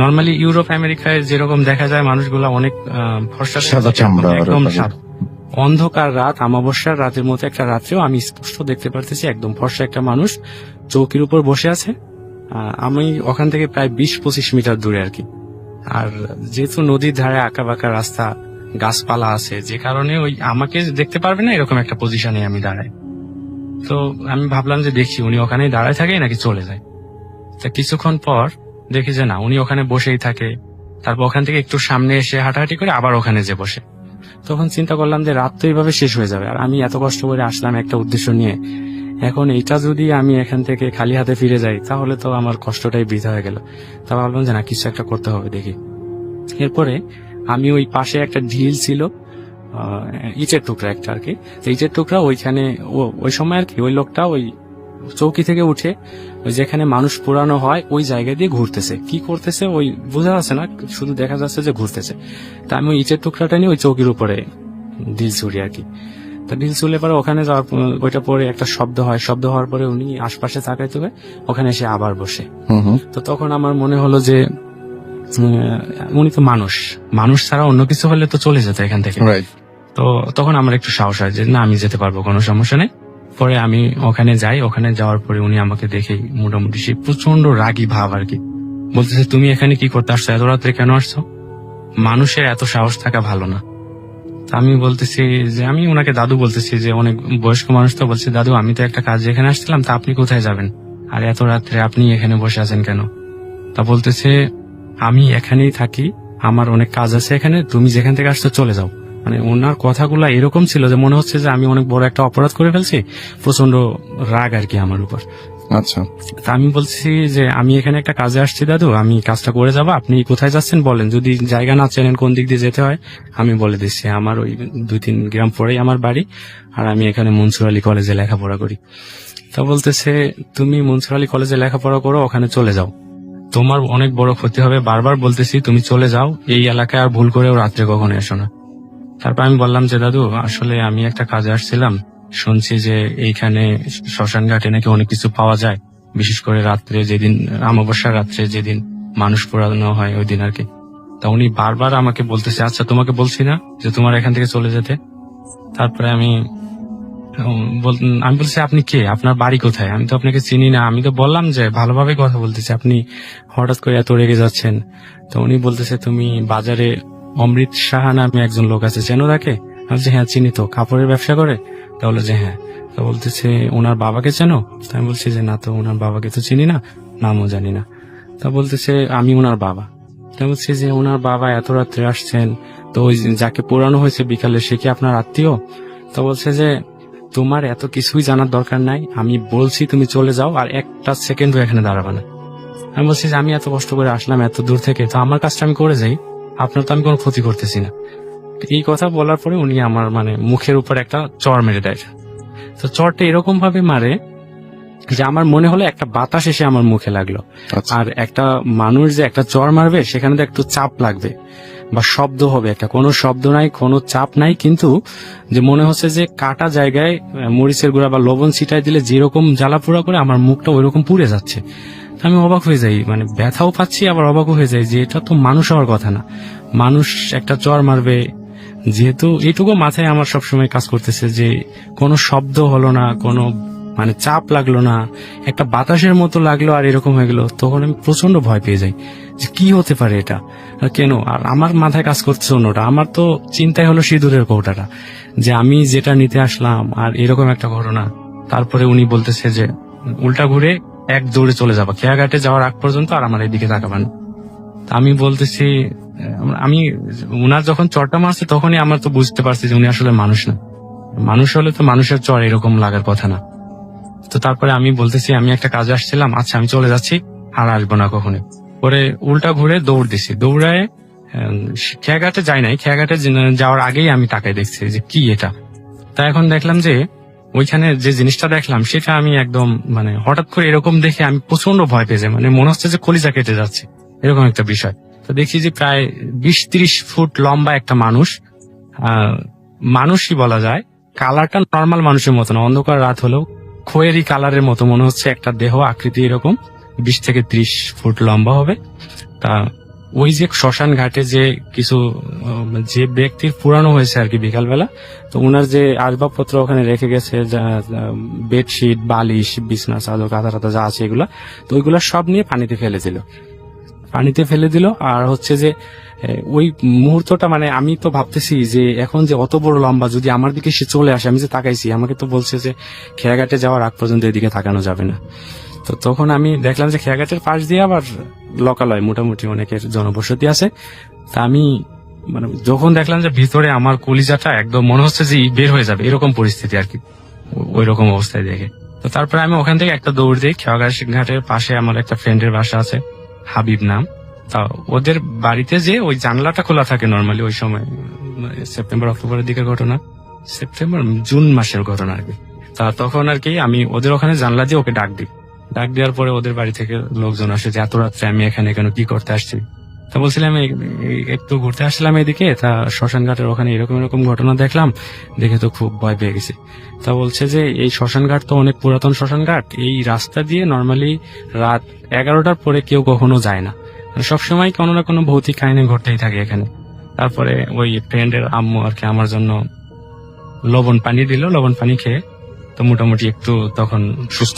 নর্মালি ইউরোপ আমেরিকায় যেরকম দেখা যায় মানুষগুলা অনেক ফর্সা, সাদা চামড়া, একদম সাদা। অন্ধকার রাত, অমাবস্যার রাতের মতো একটা রাত্রেও আমি স্পষ্ট দেখতে পারতেছি একদম ফর্সা একটা মানুষ চৌকির উপর বসে আছে। আমি ওখান থেকে প্রায় 20-25 মিটার দূরে আর কি। আর যেহেতু নদীর ধারে আঁকা বাঁকা রাস্তা, গাছপালা আছে, যে কারণে ওই আমাকে দেখতে পারবে না এরকম একটা পজিশনে আমি দাঁড়াই। তো আমি ভাবলাম যে দেখি উনি ওখানেই দাঁড়ায় থাকে নাকি চলে যায়। তা কিছুক্ষণ পর দেখি যে না, উনি ওখানে বসেই থাকে। তারপর ওখান থেকে একটু সামনে এসে হাঁটাহাঁটি করে আবার ওখানে যে বসে। তখন চিন্তা করলাম যে রাত তো এইভাবে শেষ হয়ে যাবে, আর আমি এত কষ্ট করে আসলাম একটা উদ্দেশ্য নিয়ে, এখন এইটা যদি আমি এখান থেকে খালি হাতে ফিরে যাই তাহলে তো আমার কষ্টটাই বৃথা হয়ে গেল। তা ভাবলাম যে না, কিছু একটা করতে হবে, দেখি। এরপরে আমি ওই পাশে একটা ঢিল ছিল, ইটের টুকরা একটা আর কি, ইটের টুকরা, ওইখানে ওই সময় আর কি ওই লোকটা ওই চৌকি থেকে উঠে ওই যেখানে মানুষ পোড়ানো হয় ওই জায়গা দিয়ে ঘুরতেছে। কি করতেছে ওই বোঝা যাচ্ছে না, শুধু দেখা যাচ্ছে যে ঘুরতেছে। তা আমি ওই ইটের টুকরাটা নিয়ে ওই চৌকির উপরে ঢিল ছুড়ি আর কি। তা ঢিল ছুড়লে পরে ওখানে যাওয়ার ওইটা পরে একটা শব্দ হয়, শব্দ হওয়ার পরে উনি আশপাশে তাকাইতে হবে, ওখানে এসে আবার বসে। তো তখন আমার মনে হলো যে উনি তো মানুষ ছাড়া অন্য কিছু হলে তো চলে যেত এখান থেকে। তো তখন আমার একটু সাহস হয় যে না, আমি যেতে পারবো, কোনো সমস্যা নেই। পরে আমি ওখানে যাই, ওখানে যাওয়ার পরে উনি আমাকে দেখে মোটামুটি সে প্রচন্ড রাগী ভাব আর কি, বলতেছে তুমি এখানে কি করতে আসছো, এত রাত্রে কেন আসছো, মানুষের এত সাহস থাকা ভালো না। আমি বলতেছি যে আমি ওনাকে দাদু বলতেছি, যে অনেক বয়স্ক মানুষ তো, বলছি দাদু আমি তো একটা কাজে এখানে আসছিলাম, তা আপনি কোথায় যাবেন, আর এত রাত্রে আপনি এখানে বসে আছেন কেন। তা বলতেছে আমি এখানেই থাকি, আমার অনেক কাজ আছে এখানে, তুমি যেখান থেকে আসছো চলে যাও। মানে ওনার কথাগুলা এরকম ছিল যে মনে হচ্ছে যে আমি অনেক বড় একটা অপরাধ করে ফেলছি, প্রচন্ড রাগ আর কি আমার উপর। আচ্ছা, তা আমি বলছি যে আমি এখানে একটা কাজে আসছি দাদু, আমি কাজটা করে যাবো, আপনি কোথায় যাচ্ছেন বলেন, যদি জায়গা না চেনেন কোন দিক দিয়ে যেতে হয় আমি বলে দিচ্ছি। আমার ওই 2-3 গ্রাম পরেই আমার বাড়ি, আর আমি এখানে মনসুর আলী কলেজে লেখাপড়া করি। তা বলতেছে তুমি মনসুর আলী কলেজে লেখাপড়া করো, ওখানে চলে যাও, তোমার অনেক বড় ক্ষতি হবে, বারবার বলতেছি তুমি চলে যাও, এই এলাকায় আর ভুল করেও রাত্রে কখনো এসো না। তারপর আমি বললাম যে দাদু আসলে আমি একটা কাজে আসছিলাম, শুনছি যে এইখানে শ্মশান ঘাটে নাকি অনেক কিছু পাওয়া যায়, বিশেষ করে রাত্রে যেদিন অমাবস্যার রাত্রে যেদিন মানুষ পোড়ানো হয় ওই দিন আর কি। তা উনি বারবার আমাকে বলতেছে আচ্ছা তোমাকে বলছি না যে তোমার এখান থেকে চলে যেতে। তারপরে আমি বলছি আপনি কে, আপনার বাড়ি কোথায়, আমি তো আপনাকে চিনি না। আমি তো বললাম যে ভালোভাবে কথা বলতেছি, আপনি হঠাৎ করে এত রেগে যাচ্ছেন। তো উনি বলতেছে তুমি বাজারে অমৃত সাহা নামে একজন লোক আছে, চেনো তাকে? আমি বলছি হ্যাঁ চিনি তো, কাপড়ের ব্যবসা করে। তাহলে যে হ্যাঁ। তো বলতেছে ওনার বাবাকে চেনো? তো আমি বলছি যে না তো, ওনার বাবাকে তো চিনি না, নামও জানি না। তা বলতেছে আমি ওনার বাবা। তা বলছি যে ওনার বাবা এত রাত্রে আসছেন, তো ওই যাকে পোড়ানো হয়েছে বিকালে সে কি আপনার আত্মীয়? তো বলছে যে তোমার এত কিছুই জানার দরকার নাই, আমি বলছি তুমি চলে যাও, আর একটা সেকেন্ডও এখানে দাঁড়াবে না। আমি বলছি যে আমি এত কষ্ট করে আসলাম এত দূর থেকে, তো আমার কাজটা আমি করে যাই, আপনার তো আমি কোনো ক্ষতি করতেছি না। এই কথা বলার পরে উনি আমার মানে মুখের উপর একটা চড় মেরে দেয়। তো চড়টা এরকম ভাবে মারে যে আমার মনে হলো একটা বাতাস এসে আমার মুখে লাগলো। আর একটা মানুষ যে একটা চড় মারবে সেখানে তো একটু চাপ লাগবে বা শব্দ হবে, একটা কোনো শব্দ নাই, কোনো চাপ নাই, কিন্তু যে মনে হচ্ছে যে কাটা জায়গায় মরিচের গুঁড়া বা লবণ ছিটাই দিলে যেরকম জ্বালা পোড়া করে আমার মুখটা ওইরকম পুড়ে যাচ্ছে। আমি অবাক হয়ে যাই, মানে ব্যথাও পাচ্ছি আবার অবাক হয়ে যাই যে এটা তো মানুষ হওয়ার কথা না, মানুষ একটা চড় মারবে। যেহেতু এইটুকু মাথায় আমার সবসময় কাজ করতেছে যে কোনো শব্দ হলো না, কোনো মানে চাপ লাগলো না, একটা বাতাসের মতো লাগলো আর এরকম হয়ে গেল, তখন আমি প্রচন্ড ভয় পেয়ে যাই যে কি হতে পারে এটা, আর কেন। আর আমার মাথায় কাজ করতেছে অন্যটা, আমার তো চিন্তাই হলো সিঁদুরের কৌটাটা, যে আমি যেটা নিতে আসলাম আর এরকম একটা ঘটনা। তারপরে উনি বলতেছে যে উল্টা ঘুরে এক দৌড়ে চলে যাবা, খেয়াঘাটে যাওয়ার আগ পর্যন্ত আর আমার এদিকে তাকাবেন। আমি বলতেছি, আমি উনার যখন চড়টা মারছে তখনই আমার তো বুঝতে পারছি যে উনি আসলে মানুষ না, মানুষ হলে তো মানুষের চড় এরকম লাগার কথা না। তো তারপরে আমি বলতেছি আমি একটা কাজে আসছিলাম, আচ্ছা আমি চলে যাচ্ছি, আর আসবো না কখনো। পরে উল্টা ঘুরে দৌড় দিছি, দৌড়ায় খেয়াঘাটে যাই নাই, খেয়াঘাটে যাওয়ার আগেই আমি তাকাই দেখছি যে কি এটা। তা এখন দেখলাম যে ওইখানে যে জিনিসটা দেখলাম সেটা আমি একদম মানে হঠাৎ করে এরকম দেখে আমি প্রচন্ড ভয় পেয়ে যাই, মানে মনে হচ্ছে যে কলিজা কেটে যাচ্ছে, এরকম একটা বিষয়। তো দেখছি যে প্রায় 20-30 ফুট লম্বা একটা মানুষ, মানুষই বলা যায়, কালারটা নর্মাল মানুষের মতো না, অন্ধকার রাত হলেও খয়েরি কালারের মতো মনে হচ্ছে একটা দেহ, আকৃতি এরকম 20 থেকে 30 ফুট লম্বা হবে। তা ওই যে শ্মশান ঘাটে যে কিছু যে ব্যক্তির পুরানো হয়েছে আর কি বিকালবেলা, তো ওনার যে আসবাবপত্র ওখানে রেখে গেছে, বেডশিট, বালিশ, বিছনা চাদর, কাঁথা টাথা যা আছে এগুলা, তো ওইগুলা সব নিয়ে পানিতে ফেলে দিল। আর হচ্ছে যে ওই মুহূর্তটা মানে আমি তো ভাবতেছি যে এখন যে অত বড় লম্বা যদি আমার দিকে সে চলে আসে, আমি যে তাকাইছি, আমাকে তো বলছে যে খেয়াঘাটে যাওয়ার আগ পর্যন্ত এদিকে তাকানো যাবে না। তো তখন আমি দেখলাম যে খেয়াঘাটের পাশ দিয়ে আবার লোকালয়, মোটামুটি অনেকের জনবসতি আছে। তা আমি মানে যখন দেখলাম যে ভিতরে আমার কলিজাটা একদম মনে হচ্ছে যে বের হয়ে যাবে, এরকম পরিস্থিতি আর কি, ওই রকম অবস্থায় দেখে। তো তারপরে আমি ওখান থেকে একটা দৌড় দিই, খেয়াঘাটের পাশে আমার একটা ফ্রেন্ডের বাসা আছে, হাবিব নাম। তা ওদের বাড়িতে যে ওই জানলাটা খোলা থাকে নর্মালি, ওই সময় সেপ্টেম্বর অক্টোবরের দিকের ঘটনা, জুন মাসের ঘটনা আর কি। তা তখন আর কি আমি ওদের ওখানে জানলা দিয়ে ওকে ডাক দেওয়ার পরে ওদের বাড়ি থেকে লোকজন আসে যে এত রাত্রে আমি এখানে কেন, কি করতে আসছি। তা বলছিলাম একটু ঘুরতে আসছিলাম এদিকে, তা শ্মশান ঘাটের ওখানে এরকম ঘটনা দেখলাম, দেখে তো খুব ভয় পেয়ে গেছি। তা বলছে যে এই শ্মশান ঘাট তো অনেক পুরাতন শ্মশান ঘাট, এই রাস্তা দিয়ে নর্মালি রাত 11টার পরে কেউ কখনো যায় না, সবসময় কোনো না কোনো ভৌতিক কাহিনী ঘটতেই থাকে এখানে। তারপরে ওই ফ্রেন্ডের আম্মু আর কি আমার জন্য লবণ পানি দিল, লবণ পানি খেয়ে তো মোটামুটি একটু তখন সুস্থ,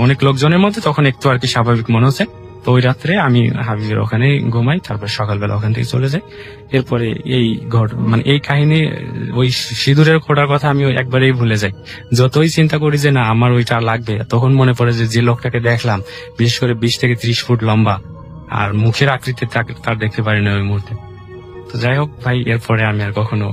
অনেক লোকজনের মধ্যে তখন একটু আর কি স্বাভাবিক মনে হচ্ছে। তো ওই রাত্রে আমি হাবিবের ওখানে ঘুমাই, তারপর সকালবেলা ওখান থেকে চলে যাই। এরপরে এই মানে এই কাহিনী, ওই সিঁদুরের খোঁড়ার কথা আমি একবারেই ভুলে যাই। যতই চিন্তা করি যে না আমার ওইটা লাগবে, তখন মনে পড়ে যে লোকটাকে দেখলাম, বিশেষ করে 20 থেকে 30 ফুট লম্বা, আর মুখের আকৃতি তার দেখতে পারি না ওই মুহূর্তে। তো যাই হোক ভাই, এরপরে আমি আর কখনো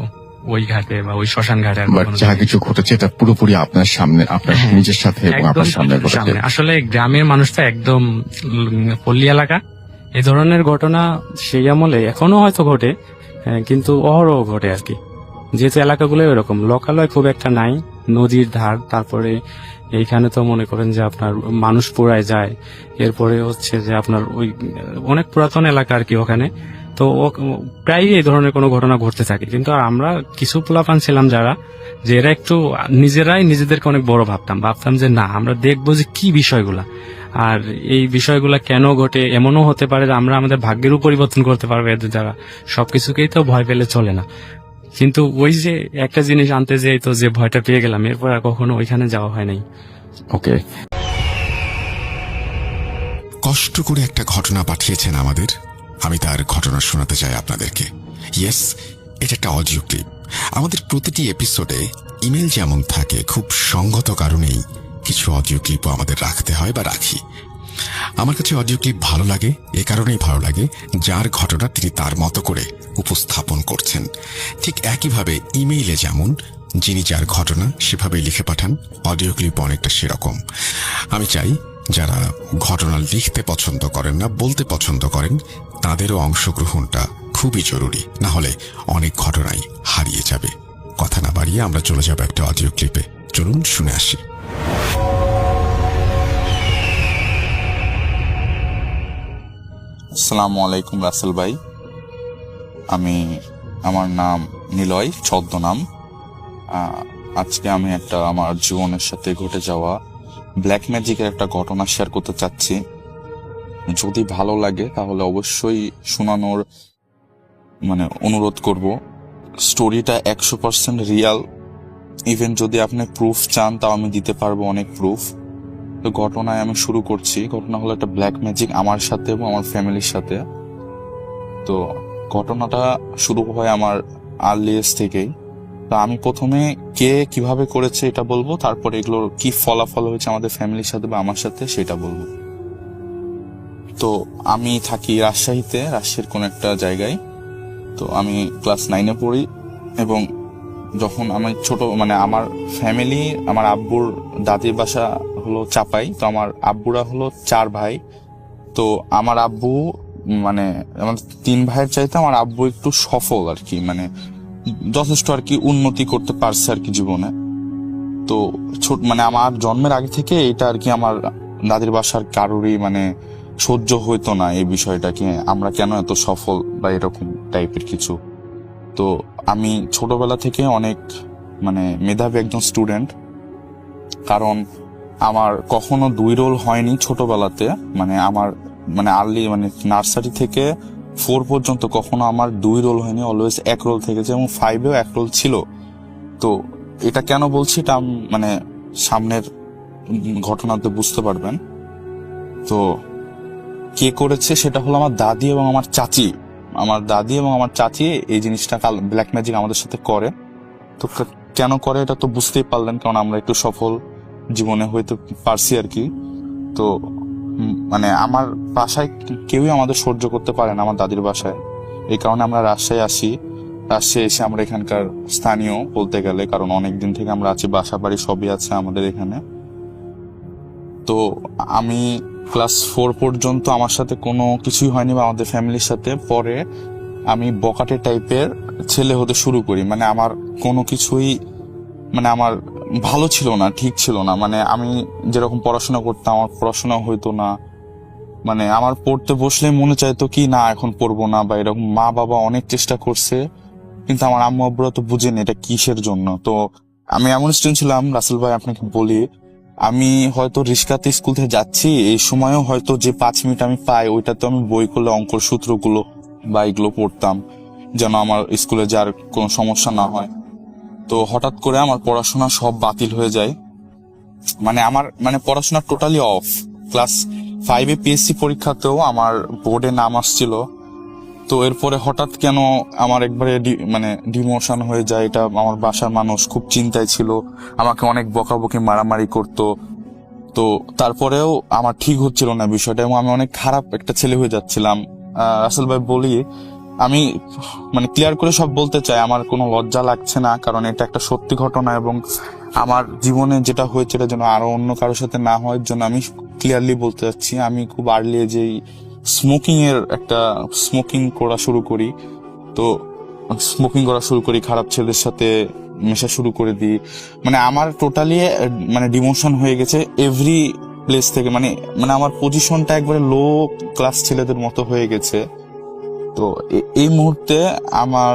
ওই ঘাটে বা ওই শ্মশান ঘাটে আর বাট কখনো যা যাইনি। কিছু ঘটেছে এটা পুরোপুরি আপনার সামনে, আপনার হ্যাঁ, নিজের সাথে এবং একদম আপনার সামনে ঘটেছে। সামনে। আসলে গ্রামের মানুষ তো একদম পল্লী এলাকা, এই ধরনের ঘটনা সেই আমলে এখনো হয়তো ঘটে, কিন্তু অহরহ ঘটে আর কি। যেহেতু এলাকাগুলো এরকম, লোকালয় খুব একটা নাই, নদীর ধার, তারপরে এইখানে তো মনে করেন যে আপনার মানুষ পোড়ায় যায়, এরপরে হচ্ছে যে আপনার ওই অনেক পুরাতন এলাকা আর কি ওখানে। তো প্রায় এই ধরনের কোনো ঘটনা ঘটতে থাকে। কিন্তু আমরা কিছু পোলাপান ছিলাম যারা, যে এরা একটু নিজেরাই নিজেদেরকে অনেক বড় ভাবতাম যে না, আমরা দেখবো যে কি বিষয়গুলা, আর এই বিষয়গুলা কেন ঘটে। এমনও হতে পারে যে আমরা আমাদের ভাগ্যেরও পরিবর্তন করতে পারবো এদের দ্বারা। সবকিছুকেই তো ভয় পেলে চলে না। কিন্তু ওই যে একটা জিনিস আনতে যেই তো যে ভয়টা পেয়ে গেলাম, এরপর আর কখনো ওইখানে যাওয়া হয় নাই। ওকে, কষ্ট করে একটা ঘটনা পাঠিয়েছেন আমাদের, আমি তার ঘটনা শোনাতে চাই আপনাদেরকে। ইয়েস, এটা একটা অডিও ক্লিপ। আমাদের প্রতিটি এপিসোডে ইমেল যেমন থাকে, খুব সঙ্গত কারণেই কিছু অডিও ক্লিপও আমাদের রাখতে হয় বা রাখি। আমার কাছে অডিও ক্লিপ ভালো লাগে, এ কারণেই ভালো লাগে যার ঘটনা তিনি তার মতো করে উপস্থাপন করছেন। ঠিক একইভাবে ইমেইলে যেমন যিনি যার ঘটনা সেভাবেই লিখে পাঠান, অডিও ক্লিপ অনেকটা সেরকম। আমি চাই যারা ঘটনা লিখতে পছন্দ করেন না, বলতে পছন্দ করেন, তাদেরও অংশগ্রহণটা খুবই জরুরি, না হলে অনেক ঘটনাই হারিয়ে যাবে। কথা না বাড়িয়ে আমরা চলে যাব একটা অডিও ক্লিপে। চলুন শুনে আসি। আসসালামু আলাইকুম রাসেল ভাই, আমার নাম নিলয় ছদ্মনাম। আজকে আমি একটা আমার জীবনের সাথে ঘটে যাওয়া ব্ল্যাক ম্যাজিকের একটা ঘটনা শেয়ার করতে চাচ্ছি। যদি ভালো লাগে তাহলে অবশ্যই শোনানোর অনুরোধ করব। স্টোরিটা 100% রিয়াল। ইভেন যদি আপনি প্রুফ চান তাও আমি দিতে পারবো, অনেক প্রুফ। তো ঘটনায় আমি শুরু করছি। ঘটনা হলো একটা ব্ল্যাক ম্যাজিক আমার সাথে এবং আমার ফ্যামিলির সাথে। তো ঘটনাটা শুরু হয় আমার আর্লি এজ থেকেই। তো আমি প্রথমে কে কিভাবে করেছে এটা বলবো, তারপরে এগুলোর কি ফলাফল হয়েছে আমাদের ফ্যামিলির সাথে বা আমার সাথে সেটা বলবো। তো আমি থাকি রাজশাহীতে, রাজশাহীর কোন একটা জায়গায়। তো আমি ক্লাস 9-এ পড়ি এবং যখন আমি ছোট আমার ফ্যামিলি, আমার আব্বুর দাদির বাসা হলো চাপাই। তো আমার আব্বুরা হলো 4 ভাই। তো আমার আব্বু আমার 3 ভাইয়ের চাইতে আমার আব্বু একটু সফল আর কি, যথেষ্ট আর কি উন্নতি করতে পারছে আর কি জীবনে। তো আমার জন্মের আগে থেকে এটা আর কি আমার দাদির বাসার কারোরই সহ্য হইতো না এই বিষয়টা, কি আমরা কেন এত সফল বা এরকম টাইপের কিছু। তো আমি ছোটবেলা থেকে অনেক মেধাবী একজন স্টুডেন্ট, কারণ আমার কখনো 2 রোল হয়নি ছোটবেলাতে। আমার আর্লি নার্সারি থেকে 4 পর্যন্ত কখনো আমার 2 রোল হয়নি, অলওয়েজ 1 রোল থেকেছে এবং 5-এও 1 রোল ছিল। তো এটা কেন বলছি এটা সামনের ঘটনাতে বুঝতে পারবেন। তো কে করেছে সেটা হলো আমার দাদি এবং আমার চাচি। আমার দাদি এবং আমার চাচি এই জিনিসটা ব্ল্যাক ম্যাজিক আমাদের সাথে করে। তো কেন করে এটা তো বুঝতেই পারলেন, কারণ আমরা একটু সফল জীবনে হইতে পারছি আর কি। তো আমার বাসায় কেউই আমাদের সহ্য করতে পারে না, আমার দাদির বাসায়। এই কারণে আমরা রাজশাহী আসি। রাজশাহী এসে আমরা এখানকার স্থানীয় বলতে গেলে, কারণ অনেকদিন থেকে আমরা আছি, বাসা বাড়ি সবই আছে আমাদের এখানে। তো আমি ক্লাস 4 পর্যন্ত আমার সাথে কোনো কিছুই হয়নি বা আমাদের ফ্যামিলির সাথে। পরে আমি বকাটে টাইপের ছেলে হতে শুরু করি। আমার কোনো কিছুই আমার ভালো ছিল না, ঠিক ছিল না। আমি যেরকম পড়াশোনা করতাম, আমার পড়াশোনা হইতো না। আমার পড়তে বসলে মনে চাইতো কি না এখন পড়বো না বা এরকম। মা বাবা অনেক চেষ্টা করছে, কিন্তু আমার আম্মু আব্বুরা তো বুঝেনি এটা কিসের জন্য। তো আমি এমন স্টুডেন্ট ছিলাম, রাসেল ভাই আপনাকে বলি, আমি হয়তো রিস্কাতে স্কুল থেকে যাচ্ছি, এই সময়ও হয়তো যে 5 মিনিট আমি পাই ওইটাতে আমি বই করলে অঙ্কর সূত্রগুলো বা এগুলো পড়তাম, যেন আমার স্কুলে যার কোনো সমস্যা না হয়। তো হঠাৎ করে আমার পড়াশোনা সব বাতিল হয়ে যায়। আমার পড়াশোনা টোটালি অফ। ক্লাস 5-এ পিএসসি পরীক্ষাতেও আমার বোর্ডে নাম আসছিল। তো এরপরে হঠাৎ কেন আমার একবারে ডিমোশন হয়ে যায়, এটা আমার বাসার মানুষ খুব চিন্তায় ছিল, আমাকে অনেক বকাবকি মারামারি করতো। তো তারপরেও আমার ঠিক হচ্ছিল না বিষয়টা, এবং আমি অনেক খারাপ একটা ছেলে হয়ে যাচ্ছিলাম। রাসেল ভাই বলি, আমি মানে ক্লিয়ার করে সব বলতে চাই, আমার কোনো লজ্জা লাগছে না, কারণ এটা একটা সত্যি ঘটনা, এবং আমার জীবনে যেটা হয়েছে এটা যেন আরো অন্য কারোর সাথে না হয় জন্য আমি ক্লিয়ারলি বলতে চাচ্ছি। আমি খুব আর্লি যে স্মোকিং করা শুরু করি, তো স্মোকিং করা শুরু করি, খারাপ ছেলেদের সাথে মেশা শুরু করে দিই, মানে আমার টোটালি মানে ডিমোশন হয়ে গেছে এভরি প্লেস থেকে, মানে আমার পজিশনটা একবারে লো ক্লাস ছেলেদের মতো হয়ে গেছে। তো এই মুহূর্তে আমার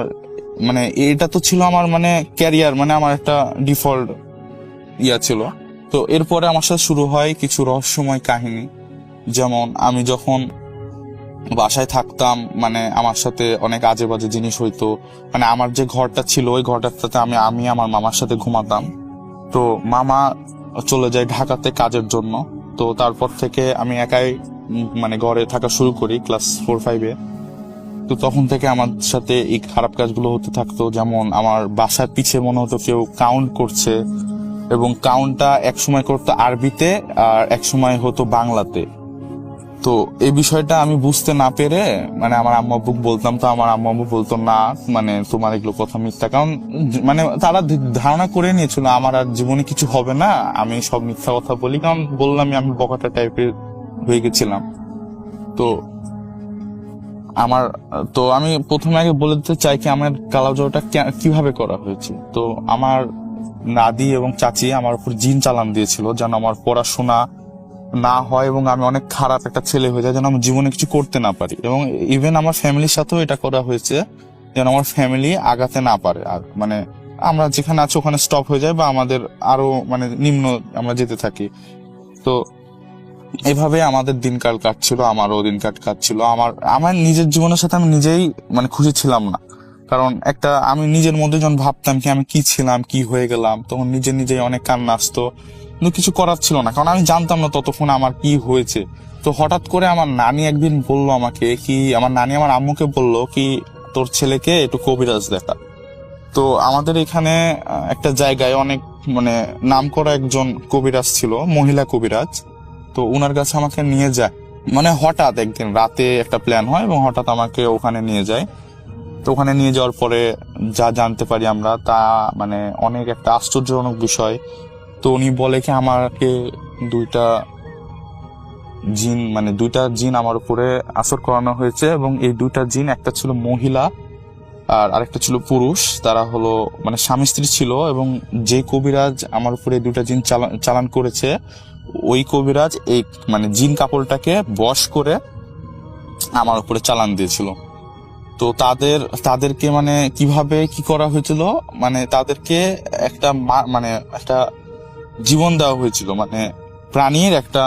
মানে এটা তো ছিল আমার মানে ক্যারিয়ার, মানে আমার একটা ডিফল্ট ছিল। তো এরপরে আমার সাথে শুরু হয় কিছু রহস্যময় কাহিনী, যেমন আমি যখন বাসায় থাকতাম, মানে আমার সাথে অনেক আজে বাজে জিনিস হইতো। মানে আমার যে ঘরটা ছিল ওই ঘরটাতে আমি আমার মামার সাথে ঘুমাতাম। তো মামা চলে যায় ঢাকাতে কাজের জন্য, তো তারপর থেকে আমি একাই মানে ঘরে থাকা শুরু করি ক্লাস 4-5-এ। তো তখন থেকে আমার সাথে এই খারাপ কাজগুলো হতে থাকতো, যেমন আমার বাসার পিছে মনে হতো কেউ কাউন্ট করছে, এবং কাউন্টটা একসময় করতো আরবিতে আর একসময় হতো বাংলাতে। তো এই বিষয়টা আমি বুঝতে না পেরে মানে আমার আম্মু আব্বুকে বলতাম, তো আমার আম্মু আব্বু বলতো না, মানে তোমার এগুলো কথা মিথ্যা, কারণ মানে তারা ধারণা করে নিয়েছিল আমার আর জীবনে কিছু হবে না, আমি সব মিথ্যা কথা বলি, কারণ বললাম আমি বকাটা টাইপের হয়ে গেছিলাম। তো আমি প্রথমে আগে বলে দিতে চাই কি আমার কালো জাদুটা কিভাবে করা হয়েছে। তো আমার দাদি এবং চাচি আমার উপর জিন চালান দিয়েছিল যেন আমার পড়াশোনা না হয় এবং আমি অনেক খারাপ একটা ছেলে হয়ে যায়, যেন আমি জীবনে কিছু করতে না পারি, এবং ইভেন আমার ফ্যামিলির সাথেও এটা করা হয়েছে যেন আমার ফ্যামিলি আগাতে না পারে, আর মানে আমরা যেখানে আছি ওখানে স্টপ হয়ে যায় বা আমাদের আরো মানে নিম্ন আমরা যেতে থাকি। তো এভাবে আমাদের দিনকাল কাটছিল, আমারও দিনকাল কাটছিল। আমার নিজের জীবনের সাথে আমি নিজেই মানে খুশি ছিলাম না, কারণ আমি নিজের মধ্যে যখন ভাবতাম কি আমি কি ছিলাম কি হয়ে গেলাম, তখন নিজেই অনেক কান্না আসতো, কিন্তু কিছু করার ছিল না, কারণ আমি জানতাম না ততক্ষণ আমার কি হয়েছে। তো হঠাৎ করে আমার নানি একদিন বললো আমাকে কি, আমার নানি আমার আম্মুকে বললো কি তোর ছেলেকে একটু কবিরাজ দেখা। তো আমাদের এখানে একটা জায়গায় অনেক মানে নামকরা একজন কবিরাজ ছিল, মহিলা কবিরাজ। তো উনার কাছে আমাকে নিয়ে যায়, মানে হঠাৎ একদিন রাতে একটা প্ল্যান হয় এবং হঠাৎ আমাকে ওখানে নিয়ে যায়। তো ওখানে নিয়ে যাওয়ার পরে যা জানতে পারি আমরা তা মানে অনেক একটা আশ্চর্যজনক বিষয়। তো উনি বলে কি আমাকে দুইটা জিন আমার উপরে আসর করানো হয়েছে, এবং এই দুইটা জিন একটা ছিল মহিলা আর আরেকটা ছিল পুরুষ, তারা হলো মানে স্বামী স্ত্রী ছিল, এবং যে কবিরাজ আমার উপরে দুইটা জিন চালান করেছে ওই কবিরাজ এই মানে জিন কাপড়টাকে বশ করে আমার উপরে চালান দিয়েছিল। তো তাদেরকে মানে কিভাবে কি করা হয়েছিল, মানে তাদেরকে একটা জীবন দেওয়া হয়েছিল, মানে প্রাণীর একটা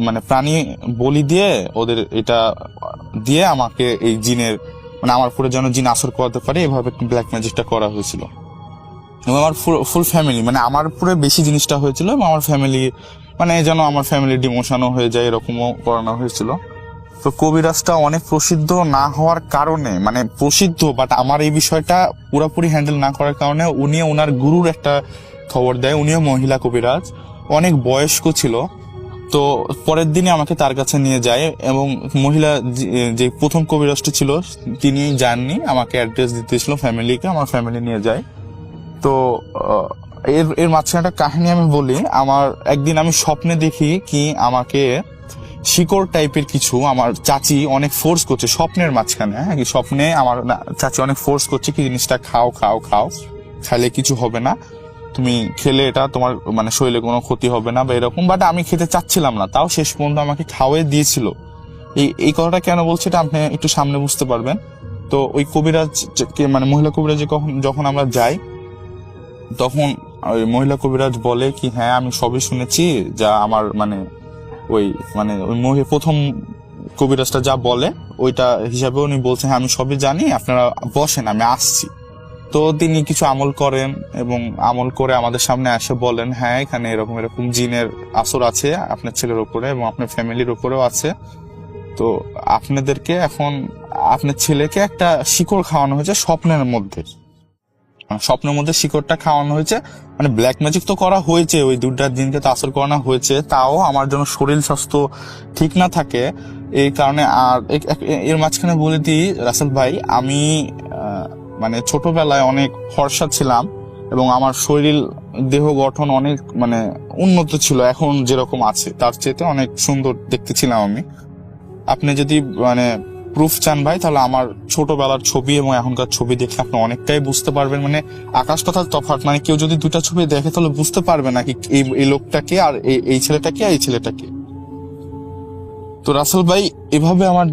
মানে প্রাণী বলি দিয়ে ওদের এটা দিয়ে আমাকে এই জিনের মানে আমার উপরে যেন জিন আসর করাতে পারে এভাবে ব্ল্যাক ম্যাজিকটা করা হয়েছিল। এবং আমার ফুল ফ্যামিলি মানে আমার উপরে বেশি জিনিসটা হয়েছিল, এবং আমার ফ্যামিলি মানে যেন আমার ফ্যামিলির ডিমোশনও হয়ে যায় এরকমও করানো হয়েছিল। তো কবিরাজটা অনেক প্রসিদ্ধ না হওয়ার কারণে, মানে প্রসিদ্ধ বাট আমার এই বিষয়টা পুরোপুরি হ্যান্ডেল না করার কারণে উনি ওনার গুরুর একটা খবর দেয়, উনিও মহিলা কবিরাজ, অনেক বয়স্ক ছিল। তো পরের দিনে আমাকে তার কাছে নিয়ে যায়, এবং মহিলা যে প্রথম কবিরাজটি ছিল তিনি যাননি, আমাকে অ্যাড্রেস দিতেছিল ফ্যামিলিকে, আমার ফ্যামিলি নিয়ে যায়। তো এর মাঝখানে একটা কাহিনী আমি বলি। আমার একদিন আমি স্বপ্নে দেখি কি আমাকে শিকড় টাইপের কিছু আমার চাচি অনেক ফোর্স করছে স্বপ্নের মাঝখানে, হ্যাঁ কি স্বপ্নে আমার চাচি অনেক ফোর্স করছে কি জিনিসটা খাও খাইলে কিছু হবে না, তুমি খেলে এটা তোমার মানে শরীরে কোনো ক্ষতি হবে না বা এরকম, বাট আমি খেতে চাচ্ছিলাম না, তাও শেষ পর্যন্ত আমাকে খাওয়াই দিয়েছিল। এই কথাটা কেন বলছি এটা আপনি একটু সামনে বুঝতে পারবেন। তো ওই কবিরাজ মানে মহিলা কবিরাজ যখন আমরা যাই তখন ওই মহিলা কবিরাজ বলে কি হ্যাঁ আমি সবই শুনেছি, যা আমার মানে ওই প্রথম কবিরাজটা যা বলে ওইটা হিসাবে উনি বলছেন হ্যাঁ আমি সবই জানি, আপনারা বসেন আমি আসছি। তো তিনি কিছু আমল করেন এবং আমল করে আমাদের সামনে এসে বলেন হ্যাঁ এখানে এরকম জিনের আসর আছে আপনার ছেলের উপরে এবং আপনার ফ্যামিলির উপরেও আছে। তো আপনাদেরকে এখন আপনার ছেলেকে একটা শিকড় খাওয়ানো হয়েছে স্বপ্নের মধ্যে। মানে স্বপ্নের মধ্যে শিকড়টা খাওয়ানো হয়েছে, মানে ব্ল্যাক ম্যাজিক তো করা হয়েছে, ওই দুটা দিনকে তো আসর করানো হয়েছে, তাও আমার জন্য শরীর স্বাস্থ্য ঠিক না থাকে এই কারণে। আর এর মাঝখানে বলে দিই রাসেল ভাই, আমি মানে ছোটবেলায় অনেক ফর্সা ছিলাম এবং আমার শরীর দেহ গঠন অনেক মানে উন্নত ছিল, এখন যেরকম আছে তার চেয়ে অনেক সুন্দর দেখতে ছিলাম আমি। আপনি যদি মানে প্রুফ চান ভাই, তাহলে আমার ছোটবেলার ছবি এবং এখনকার ছবি দেখে আপনি অনেকটাই বুঝতে পারবেন, মানে আকাশ পাতাল তফাৎ। মানে কেউ যদি দুটা ছবি দেখে তাহলে বুঝতে পারবে না কি এই লোকটাকে আর এই ছেলেটাকে আর এই ছেলেটাকে। তো রাসেল ভাই এভাবে আমার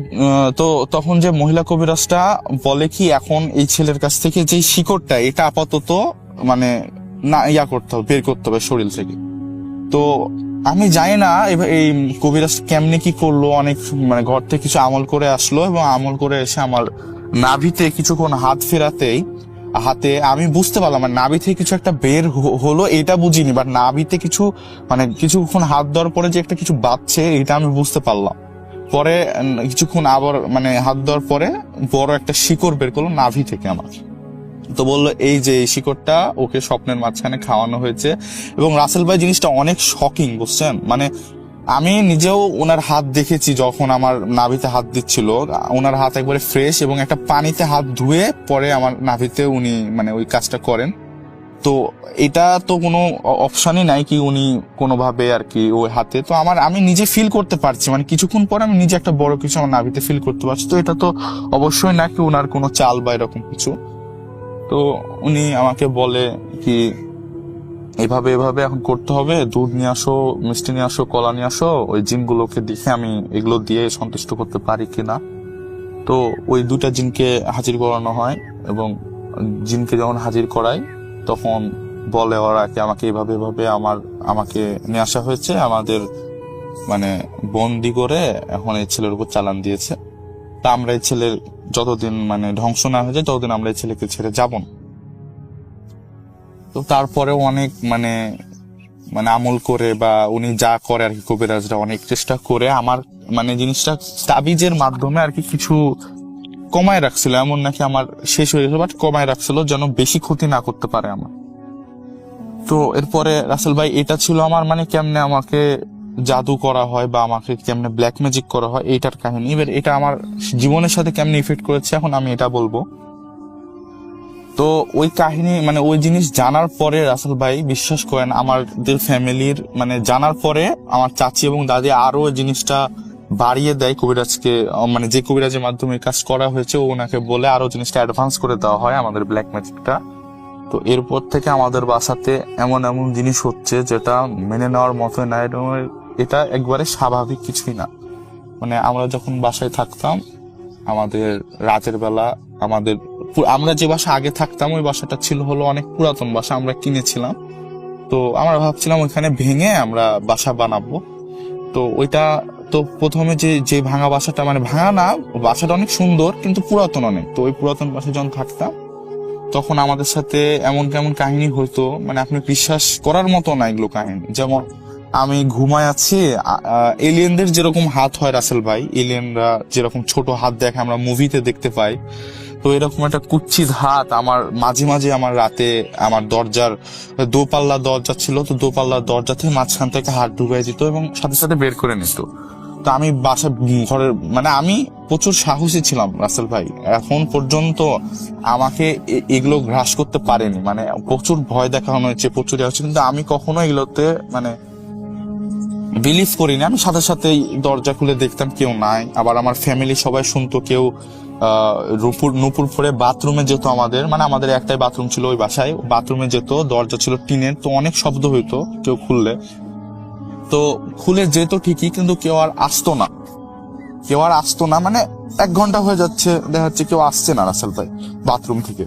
তো তখন যে মহিলা কবিরাজটা বলে কি, এখন এই ছেলের কাছ থেকে যে শিকড়টা এটা আপাতত মানে না করতে হবে, বের করতে হবে শরীর থেকে। তো আমি জানি না এই কবিরাজ কেমনে কি করলো, অনেক মানে ঘর থেকে কিছু আমল করে আসলো এবং আমল করে এসে আমার নাভিতে কিছুক্ষণ হাত ফেরাতেই হাতে আমি বুঝতে পারলাম মানে নাভি থেকে কিছু একটা বের হলো, এটা বুঝিনি, বাট নাভিতে কিছু মানে কিছুক্ষণ হাত দেওয়ার পরে যে একটা কিছু বাজছে এটা আমি বুঝতে পারলাম। পরে কিছুক্ষণ আবার মানে হাত দেওয়ার পরে বড় একটা শিকড় বের করলো নাভি থেকে আমার। তো বললো এই যে এই শিকড়টা ওকে স্বপ্নের মাঝখানে খাওয়ানো হয়েছে। এবং রাসেল ভাই জিনিসটা অনেক শকিং, বুঝছেন, মানে আমি নিজেও ওনার হাত দেখেছি যখন আমার নাভিতে হাত দিচ্ছিল, ওনার হাত একবারে ফ্রেশ এবং একটা পানিতে হাত ধুয়ে পরে আমার নাভিতে উনি মানে ওই কাজটা করেন। তো এটা তো কোনো অপশনই নাই কি উনি কোনোভাবে আর কি ওই হাতে, তো আমি নিজে ফিল করতে পারছি, মানে কিছুক্ষণ পরে আমি নিজে একটা বড় কিছু আমার নাভিতে ফিল করতে পারছি। তো এটা তো অবশ্যই না কি ওনার কোনো চাল বা এরকম কিছু। তো উনি আমাকে বলে কি এভাবে এভাবে এখন করতে হবে, দুধ নিয়ে আসো, মিষ্টি নিয়ে আসো, কলা নিয়ে আসো, ওই জিনগুলোকে দেখে আমি এগুলো দিয়ে সন্তুষ্ট করতে পারি কিনা। তো ওই দুটা জিনকে হাজির করানো হয় এবং জিনকে যখন হাজির করাই তখন বলে ওরা কি আমাকে এভাবে এভাবে আমাকে নিয়ে আসা হয়েছে, আমাদের মানে বন্দি করে এখন এই ছেলের উপর চালান দিয়েছে। তা আমরা এই ছেলের যতদিন মানে ধ্বংস না হয়ে যায় ততদিন আমরা এই ছেলেকে ছেড়ে যাব না। তো তারপরে অনেক মানে মানে আমল করে বা উনি যা করে আর কি কবিরাজরা অনেক চেষ্টা করে আমার মানে জিনিসটা তাবিজের মাধ্যমে আর কি কিছু কমায় রাখছিল, এমন নাকি আমার শেষ হয়ে গেছে বাট কমায় রাখছিল যেন বেশি ক্ষতি না করতে পারে আমার। তো এরপরে রাসেল ভাই এটা ছিল আমার মানে কেমনে আমাকে জাদু করা হয় বা আমাকে কেমনে ব্ল্যাক ম্যাজিক করা হয় এইটার কাহিনী। এবার এটা আমার জীবনের সাথে কেমনে ইফেক্ট করেছে এখন আমি এটা বলবো। তো ওই কাহিনী মানে ওই জিনিস জানার পরে রাসেল ভাই বিশ্বাস করেন আমাদের ফ্যামিলির মানে জানার পরে আমার চাচি এবং দাদি আরো ওই জিনিসটা বাড়িয়ে দেয় কবিরাজকে, মানে যে কবিরাজের মাধ্যমে কাজ করা হয়েছে ওনাকে বলে আরো জিনিসটা অ্যাডভান্স করে দেওয়া হয় আমাদের ব্ল্যাক ম্যাজিকটা। তো এরপর থেকে আমাদের বাসাতে এমন এমন জিনিস হচ্ছে যেটা মেনে নেওয়ার মতো না, এটা একবারে স্বাভাবিক কিছুই না। মানে আমরা যখন বাসায় থাকতাম আমাদের রাতের বেলা আমরা যে বাসা আগে থাকতাম ওই বাসাটা ছিল হলো অনেক পুরাতন বাসা, আমরা কিনেছিলাম। তো আমরা ভাবছিলাম ওইখানে ভেঙে আমরা বাসা বানাবো। তো ওইটা তো প্রথমে যে ভাঙা বাসাটা মানে ভাঙা না, বাসাটা অনেক সুন্দর কিন্তু পুরাতন অনেক। তো ওই পুরাতন বাসায় যখন থাকতাম তখন আমাদের সাথে এমন কেমন কাহিনী হইতো মানে আপনি বিশ্বাস করার মতো না এগুলো কাহিনী। যেমন আমি ঘুমায় আছি, এলিয়েনদের যেরকম হাত হয় রাসেল ভাই, এলিয়েনরা যেরকম ছোট হাত দেখে আমরা মুভিতে দেখতে পাই, তো এরকম একটা কুচ্ছিত হাত আমার মাঝে মাঝে আমার রাতে আমার দরজার দোপাল্লা দরজা ছিল, তো দোপাল্লা দরজা থেকে মাঝখান থেকে হাত ঢুকাই দিত এবং সাথে সাথে বের করে নিত। তো আমি বাসা ঘরের মানে আমি প্রচুর সাহসী ছিলাম রাসেল ভাই, এখন পর্যন্ত আমাকে এগুলো গ্রাস করতে পারেনি, মানে প্রচুর ভয় দেখানো হয়েছে, প্রচুর হচ্ছে, কিন্তু আমি কখনো এগুলোতে মানে বিলিভ করিনি। আমি সাথে সাথে দরজা খুলে দেখতাম কেউ নাই। আবার আমার ফ্যামিলি সবাই শুনতো, কেউ নুপুরপুরে বাথরুমে যেত, আমাদের একটাই বাথরুম ছিল ওই বাসায়, বাথরুমে যেত, দরজা ছিল টিনের, তো অনেক শব্দ হইতো কেউ খুললে, তো খুলে যেত ঠিকই কিন্তু কেউ আর আসতো না, মানে 1 ঘন্টা হয়ে যাচ্ছে দেখা যাচ্ছে কেউ আসছে না রাসেল ভাই বাথরুম থেকে।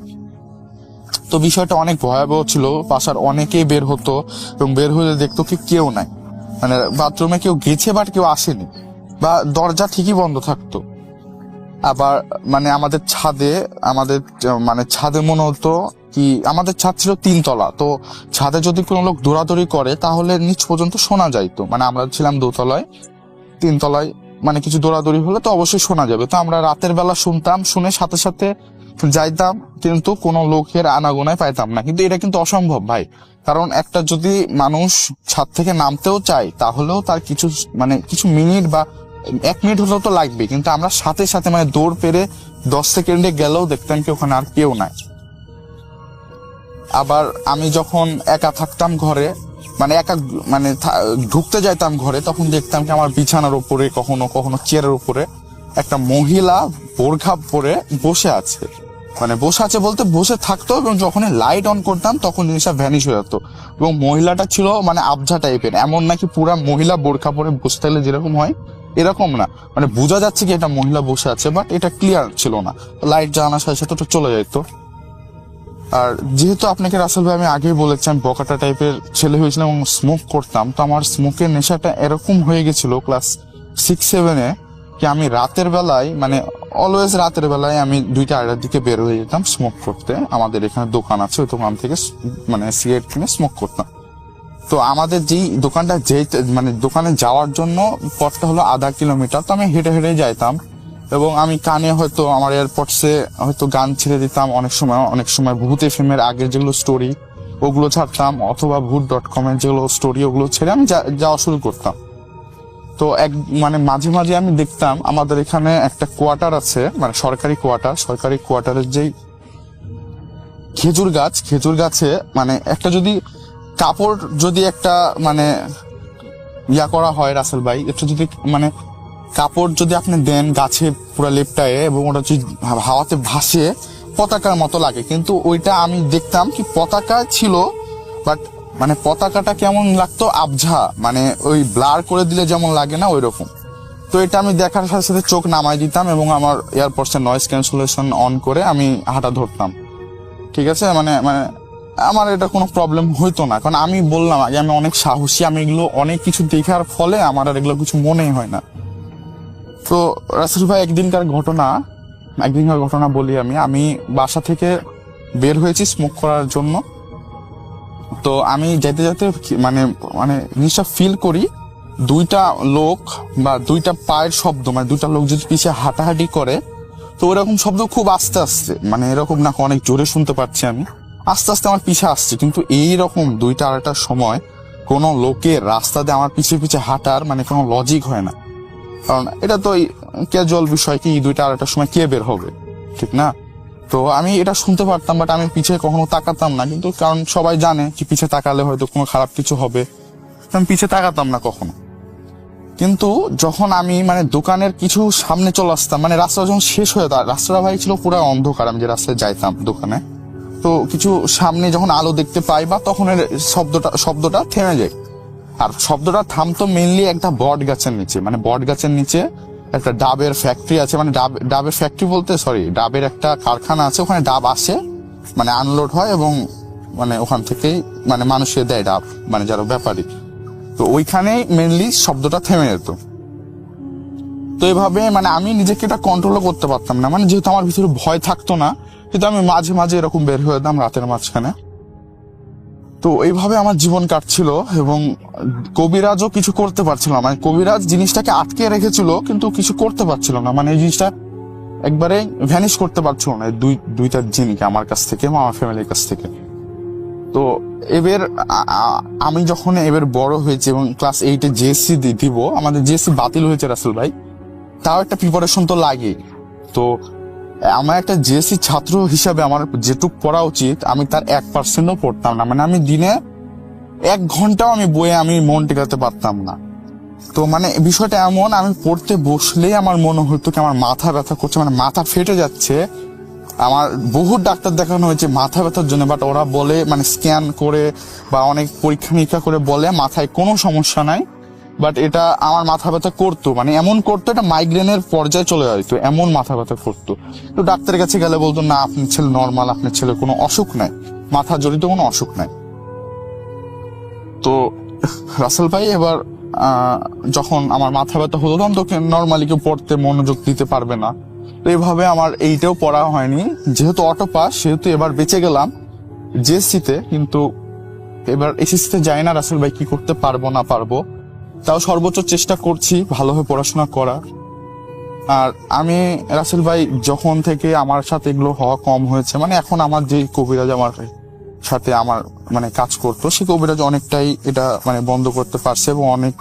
তো বিষয়টা অনেক ভয়াবহ ছিল, বাসার অনেকেই বের হতো এবং বের হলে দেখতো কি কেউ নাই, মানে বাথরুমে কেউ গেছে বাট কেউ আসেনি বা দরজা ঠিকই বন্ধ থাকতো। আবার মানে আমাদের ছাদে মনে হতো কি, আমাদের ছাদ ছিল 3 তলা, তো ছাদে যদি কোনো লোক দৌড়াদৌড়ি করে তাহলে নিচ পর্যন্ত শোনা যাইতো, মানে আমরা ছিলাম 2 তলায়, 3 তলায় মানে কিছু দৌড়াদৌড়ি হলে তো অবশ্যই শোনা যাবে। তো আমরা রাতের বেলা শুনতাম, শুনে সাথে সাথে যাইতাম, কিন্তু কোনো লোকের আনাগোনায় পাইতাম না। কিন্তু এটা কিন্তু অসম্ভব ভাই, কারণ একটা যদি মানুষ ছাদ থেকে নামতেও চায় তাহলেও তার কিছু মিনিট বা 1 মিনিট হলেও তো লাগবে, কিন্তু আমরা সাথে সাথে মানে দৌড় পেরে 10 সেকেন্ডে গেলেও দেখতাম কি ওখানে আর কেউ নাই। আবার আমি যখন একা থাকতাম ঘরে, মানে ঢুকতে যাইতাম ঘরে, তখন দেখতাম কি আমার বিছানার উপরে কখনো কখনো চেয়ারের উপরে একটা মহিলা বোরখা পরে বসে আছে। মানে বসে আছে বলতে বসে থাকতো, এবং যখনই লাইট অন করতাম তখন জিনিসটা ভ্যানিশ হয়ে যেত। এবং মহিলাটা ছিল মানে আবঝা টাইপের, এমন নাকি পুরা মহিলা বোরখা পরে বসে থাকলে যেরকম হয় এরকম না, মানে বোঝা যাচ্ছে কি এটা মহিলা বসে আছে, বাট এটা ক্লিয়ার ছিল না। লাইট জ্বালানোর সাথে সাথে চলে যেত। আর যেহেতু আপনাকে রাসেল ভাই আমি আগেই বলেছি আমি বকাটা টাইপের ছেলে হয়েছিলাম এবং স্মোক করতাম, তো আমার স্মোকের নেশাটা এরকম হয়ে গেছিল ক্লাস 6-7-এ কি আমি রাতের বেলায়, মানে অলওয়েজ রাতের বেলায় আমি 2টা-2:30-র দিকে বের হয়ে যেতাম স্মোক করতে। আমাদের এখানে দোকান আছে, ওই দোকান থেকে মানে সিগারেট কিনে স্মোক করতাম। তো আমাদের যেই দোকানটা মানে দোকানে যাওয়ার জন্য পথটা হলো 1/2 কিলোমিটার, তো আমি হেঁটে হেঁটে যাইতাম। এবং আমি কানে হয়তো আমার এয়ারপডসে হয়তো গান ছেড়ে দিতাম, অনেক সময় ভূত এফএম-এর আগের যেগুলো স্টোরি ওগুলো ছাড়তাম, অথবা ভূত.com-এর যেগুলো স্টোরি ওগুলো ছেড়ে আমি যাওয়া শুরু করতাম। তো মানে মাঝে মাঝে আমি দেখতাম আমাদের এখানে একটা কোয়ার্টার আছে, মানে সরকারি কোয়ার্টারের যেই খেজুর গাছে মানে একটা যদি কাপড় যদি একটা মানে ইয়া করা হয় রাসেল ভাই, একটু যদি মানে কাপড় যদি আপনি দেন গাছে পুরো লেপটায়, এবং ওটা যদি হাওয়াতে ভাসে পতাকার মতো লাগে, কিন্তু ওইটা আমি দেখতাম কি পতাকা ছিল, বাট মানে পতাকাটা কেমন লাগতো আবঝা, মানে ওই ব্লার করে দিলে যেমন লাগে না ওই রকম। তো এটা আমি দেখার সাথে সাথে চোখ নামাই দিতাম এবং আমার এয়ারপডসের নয়েজ ক্যান্সেলেশন অন করে আমি হাঁটা ধরতাম। ঠিক আছে, মানে আমার এটা কোনো প্রবলেম হইতো না, কারণ আমি বললাম আগে আমি অনেক সাহসী, আমি এগুলো অনেক কিছু দেখার ফলে আমার আর এগুলো কিছু মনেই হয় না। তো রাসেল ভাই একদিনকার ঘটনা বলি আমি বাসা থেকে বের হয়েছি স্মোক করার জন্য। তো আমি যেতে যেতে মানে জিনিসটা ফিল করি 2টা লোক বা 2টা পায়ের শব্দ, মানে 2টা লোক যদি পিছিয়ে হাঁটাহাঁটি করে, তো ওরকম শব্দ খুব আস্তে আস্তে, মানে এরকম না অনেক জোরে শুনতে পাচ্ছি আমি, আস্তে আস্তে আমার পিছে আসছে। কিন্তু এইরকম 2টা-2:30টার সময় কোনো লোকের রাস্তা দিয়ে আমার পিছিয়ে পিছিয়ে হাঁটার মানে কোনো লজিক হয় না, কারণ এটা তো ক্যাজুয়াল বিষয় কি 2টা-2:30টার সময় কে বের হবে, ঠিক না? তো আমি এটা শুনতে পারতাম, বাট আমি পিছিয়ে কখনো তাকাতাম না, কিন্তু কারণ সবাই জানে কি পিছে তাকালে হয়তো কোনো খারাপ কিছু হবে, আমি পিছে তাকাতাম না কখনো। কিন্তু যখন আমি মানে দোকানের কিছু সামনে চলে আসতাম, মানে রাস্তা যখন শেষ হয়ে যেত, রাস্তাটা ভাই ছিল পুরো অন্ধকার, আমি যে রাস্তায় যাইতাম দোকানে, তো কিছু সামনে যখন আলো দেখতে পাই বা তখন শব্দটা থেমে যায়। আর শব্দটা থামতো মেইনলি একটা বট গাছের নিচে, মানে বট গাছের নিচে একটা ডাবের ফ্যাক্টরি আছে, মানে ডাবের ফ্যাক্টরি বলতে ডাবের একটা কারখানা আছে, ওখানে ডাব আসে মানে আনলোড হয় এবং মানে ওখান থেকেই মানে মানুষে দেয় ডাব, মানে যারা ব্যাপারী। তো ওইখানেই মেইনলি শব্দটা থেমে যেত। তো এইভাবে মানে আমি নিজেকে এটা কন্ট্রোলও করতে পারতাম না, মানে যেহেতু আমার ভিতরে ভয় থাকতো না, কিন্তু আমি মাঝে মাঝে এরকম বের হয়ে যেতাম রাতের মাঝখানে। তো এইভাবে আমার জীবন কাটছিল এবং কবিরাজও কিছু করতে পারছিল না, মানে কবিরাজ জিনিসটাকে আটকে রেখেছিল কিন্তু কিছু করতে পারছিল না, মানে এই জিনিসটা একবারে ভ্যানিশ করতে পারছিল না দুইটা জিনিসকে আমার কাছ থেকে, আমার ফ্যামিলির কাছ থেকে। তো এবার আমি যখন বড় হয়েছি এবং ক্লাস 8-এ জিএসসি দিব, আমাদের জিএসসি বাতিল হয়েছে রাসেল ভাই, তাও একটা প্রিপারেশন তো লাগে। তো আমার একটা জিএসসি ছাত্র হিসাবে আমার যেটুক পড়া উচিত আমি তার 1%ও পড়তাম না, মানে আমি দিনে 1 ঘন্টাও আমি বইয়ে আমি মন টেকাতে পারতাম না। তো মানে বিষয়টা এমন, আমি পড়তে বসলেই আমার মনে হতো কি আমার মাথা ব্যথা করছে, মানে মাথা ফেটে যাচ্ছে। আমার বহু ডাক্তার দেখানো হয়েছে মাথা ব্যথার জন্য, বাট ওরা বলে মানে স্ক্যান করে বা অনেক পরীক্ষা নিরীক্ষা করে বলে মাথায় কোনো সমস্যা নাই, বাট এটা আমার মাথা ব্যথা করতো, মানে এমন করতো এটা মাইগ্রেনের পর্যায়ে চলে যেত, এমন মাথা ব্যথা করতো। তো ডাক্তারের কাছে গেলে বলতো না আপনার ছেলে নর্মাল, আপনার ছেলে কোনো অসুখ নাই, মাথা জড়িত কোনো অসুখ নাই। তো রাসেল ভাই এবার যখন আমার মাথা ব্যথা হতো তখন তো নর্মালি কেউ পড়তে মনোযোগ দিতে পারবে না, তো এইভাবে আমার এইটাও পড়া হয়নি। যেহেতু অটো পাস সেহেতু এবার বেঁচে গেলাম জিএসসিতে, কিন্তু এবার এসএসসিতে যাই না রাসেল ভাই, কি করতে পারবো না পারবো, তাও সর্বোচ্চ চেষ্টা করছি ভালোভাবে পড়াশোনা করা। আর আমি রাসেল ভাই যখন থেকে আমার সাথে এগুলো হওয়া কম হয়েছে, মানে এখন আমার যে কবিরাজ আমার সাথে আমার মানে কাজ করতো, সে কবিরাজ অনেকটাই এটা মানে বন্ধ করতে পারছে এবং অনেক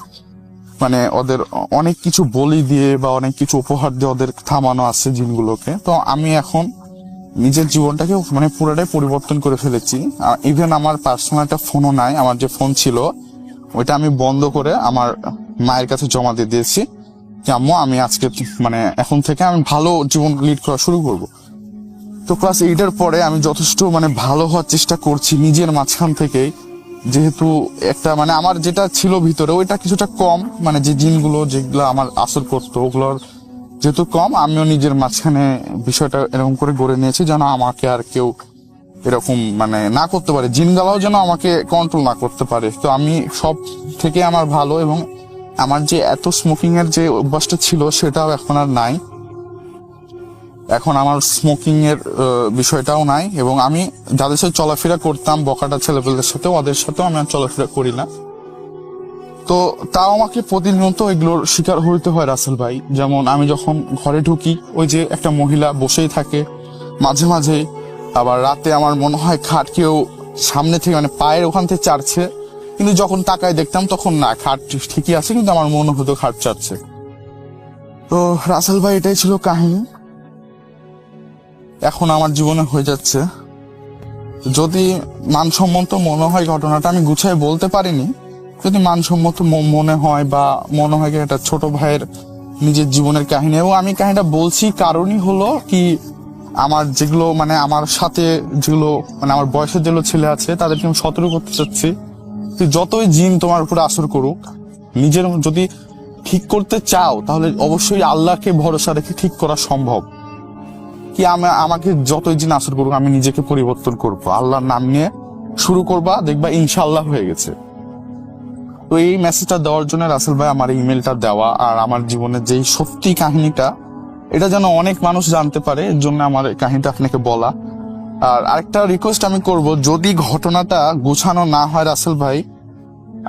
মানে ওদের অনেক কিছু বলি দিয়ে বা অনেক কিছু উপহার দিয়ে ওদের থামানো আছে জিনগুলোকে। তো আমি এখন নিজের জীবনটাকে মানে পুরোটাই পরিবর্তন করে ফেলেছি। ইভেন আমার পার্সোনাল একটা ফোনও নাই, আমার যে ফোন ছিল ওইটা আমি বন্ধ করে আমার মায়ের কাছে জমা দিয়ে দিয়েছি যে আম্মু আমি আজকে মানে এখন থেকে আমি ভালো জীবন লিড করা শুরু করব। তো ক্লাস 8 পরে আমি যথেষ্ট মানে ভালো হওয়ার চেষ্টা করছি নিজের মাঝখান থেকেই, যেহেতু একটা মানে আমার যেটা ছিল ভিতরে ওইটা কিছুটা কম, মানে যে জিনগুলো যেগুলো আমার আসর করতো ওগুলোর যেহেতু কম, আমিও নিজের মাঝখানে বিষয়টা এরকম করে গড়ে নিয়েছি যেন আমাকে আর কেউ এরকম মানে না করতে পারে, জিনগুলাও যেন আমাকে কন্ট্রোল না করতে পারে। তো আমি সব থেকে আমার ভালো, এবং আমার যে এত স্মোকিং এর যে অভ্যাসটা ছিল সেটাও এখন আর নাই। এখন আমার স্মোকিং এর বিষয়টাও নাই, এবং আমি যাদের সাথে চলাফেরা করতাম বকাটা ছেলেপেলেদের সাথে, ওদের সাথেও আমি আর চলাফেরা করি না। তো তাও আমাকে প্রতিনিয়ত এগুলোর শিকার হইতে হয় রাসেল ভাই। যেমন আমি যখন ঘরে ঢুকি, ওই যে একটা মহিলা বসেই থাকে মাঝে মাঝে, আবার রাতে আমার মনে হয় খাট কেউ সামনে থেকে মানে পায়ের ওখান থেকে চাড়ছে, কিন্তু যখন তাকায় দেখতাম তখন না, খাট ঠিকই আছে কিন্তু আমার মনে হতো খাট চাড়ছে। তো রাসেল ভাই এটাই ছিল কাহিনী। এখন আমার জীবনে হয়ে যাচ্ছে, যদি মানসম্মত মনে হয় ঘটনাটা, আমি গুছাই বলতে পারিনি, যদি মানসম্মত মনে হয় বা মনে হয় এটা ছোট ভাইয়ের নিজের জীবনের কাহিনী, এবং আমি কাহিনীটা বলছি কারণই হলো কি আমার যেগুলো মানে আমার সাথে যেগুলো মানে আমার বয়সের যেগুলো ছেলে আছে তাদেরকে আমি সতর্ক করতে চাচ্ছি, তুই যতই জিন তোমার উপরে আসর করুক, নিজের যদি ঠিক করতে চাও তাহলে অবশ্যই আল্লাহকে ভরসা রেখে ঠিক করা সম্ভব। কি আমাকে যতই জিন আসর করুক আমি নিজেকে পরিবর্তন করবো, আল্লাহর নাম নিয়ে শুরু করবা, দেখবা ইনশাআল্লাহ হয়ে গেছে। তো এই মেসেজটা দেওয়ার জন্য রাসেল ভাই আমার ইমেলটা দেওয়া, আর আমার জীবনের যেই সত্যি কাহিনীটা এটা যেন অনেক মানুষ জানতে পারে, এর জন্য আমার কাহিনীটা আপনাকে বলা। আর আরেকটা রিকোয়েস্ট আমি করব, যদি ঘটনাটা গোছানো না হয় রাসেল ভাই,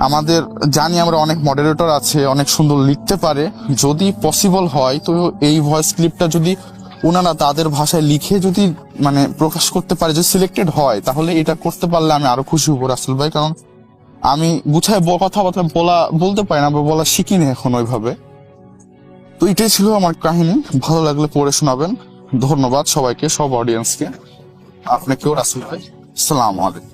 আমাদের জানি আমরা অনেক মডারেটর আছে অনেক সুন্দর লিখতে পারে, যদি পসিবল হয় তো এই ভয়েস ক্লিপটা যদি ওনারা তাদের ভাষায় লিখে যদি মানে প্রকাশ করতে পারে, যদি সিলেক্টেড হয় তাহলে এটা করতে পারলে আমি আরো খুশি হবো রাসেল ভাই, কারণ আমি গুছায় কথাবার্তা বলতে পারি না বা বলা শিখিনি এখন ওইভাবে। তো এটাই ছিল আমার কাহিনী, ভালো লাগলে পড়ে শোনাবেন। ধন্যবাদ সবাইকে, সব অডিয়েন্সকে, আপনাকেও রাসেল ভাই। আসসালামু আলাইকুম।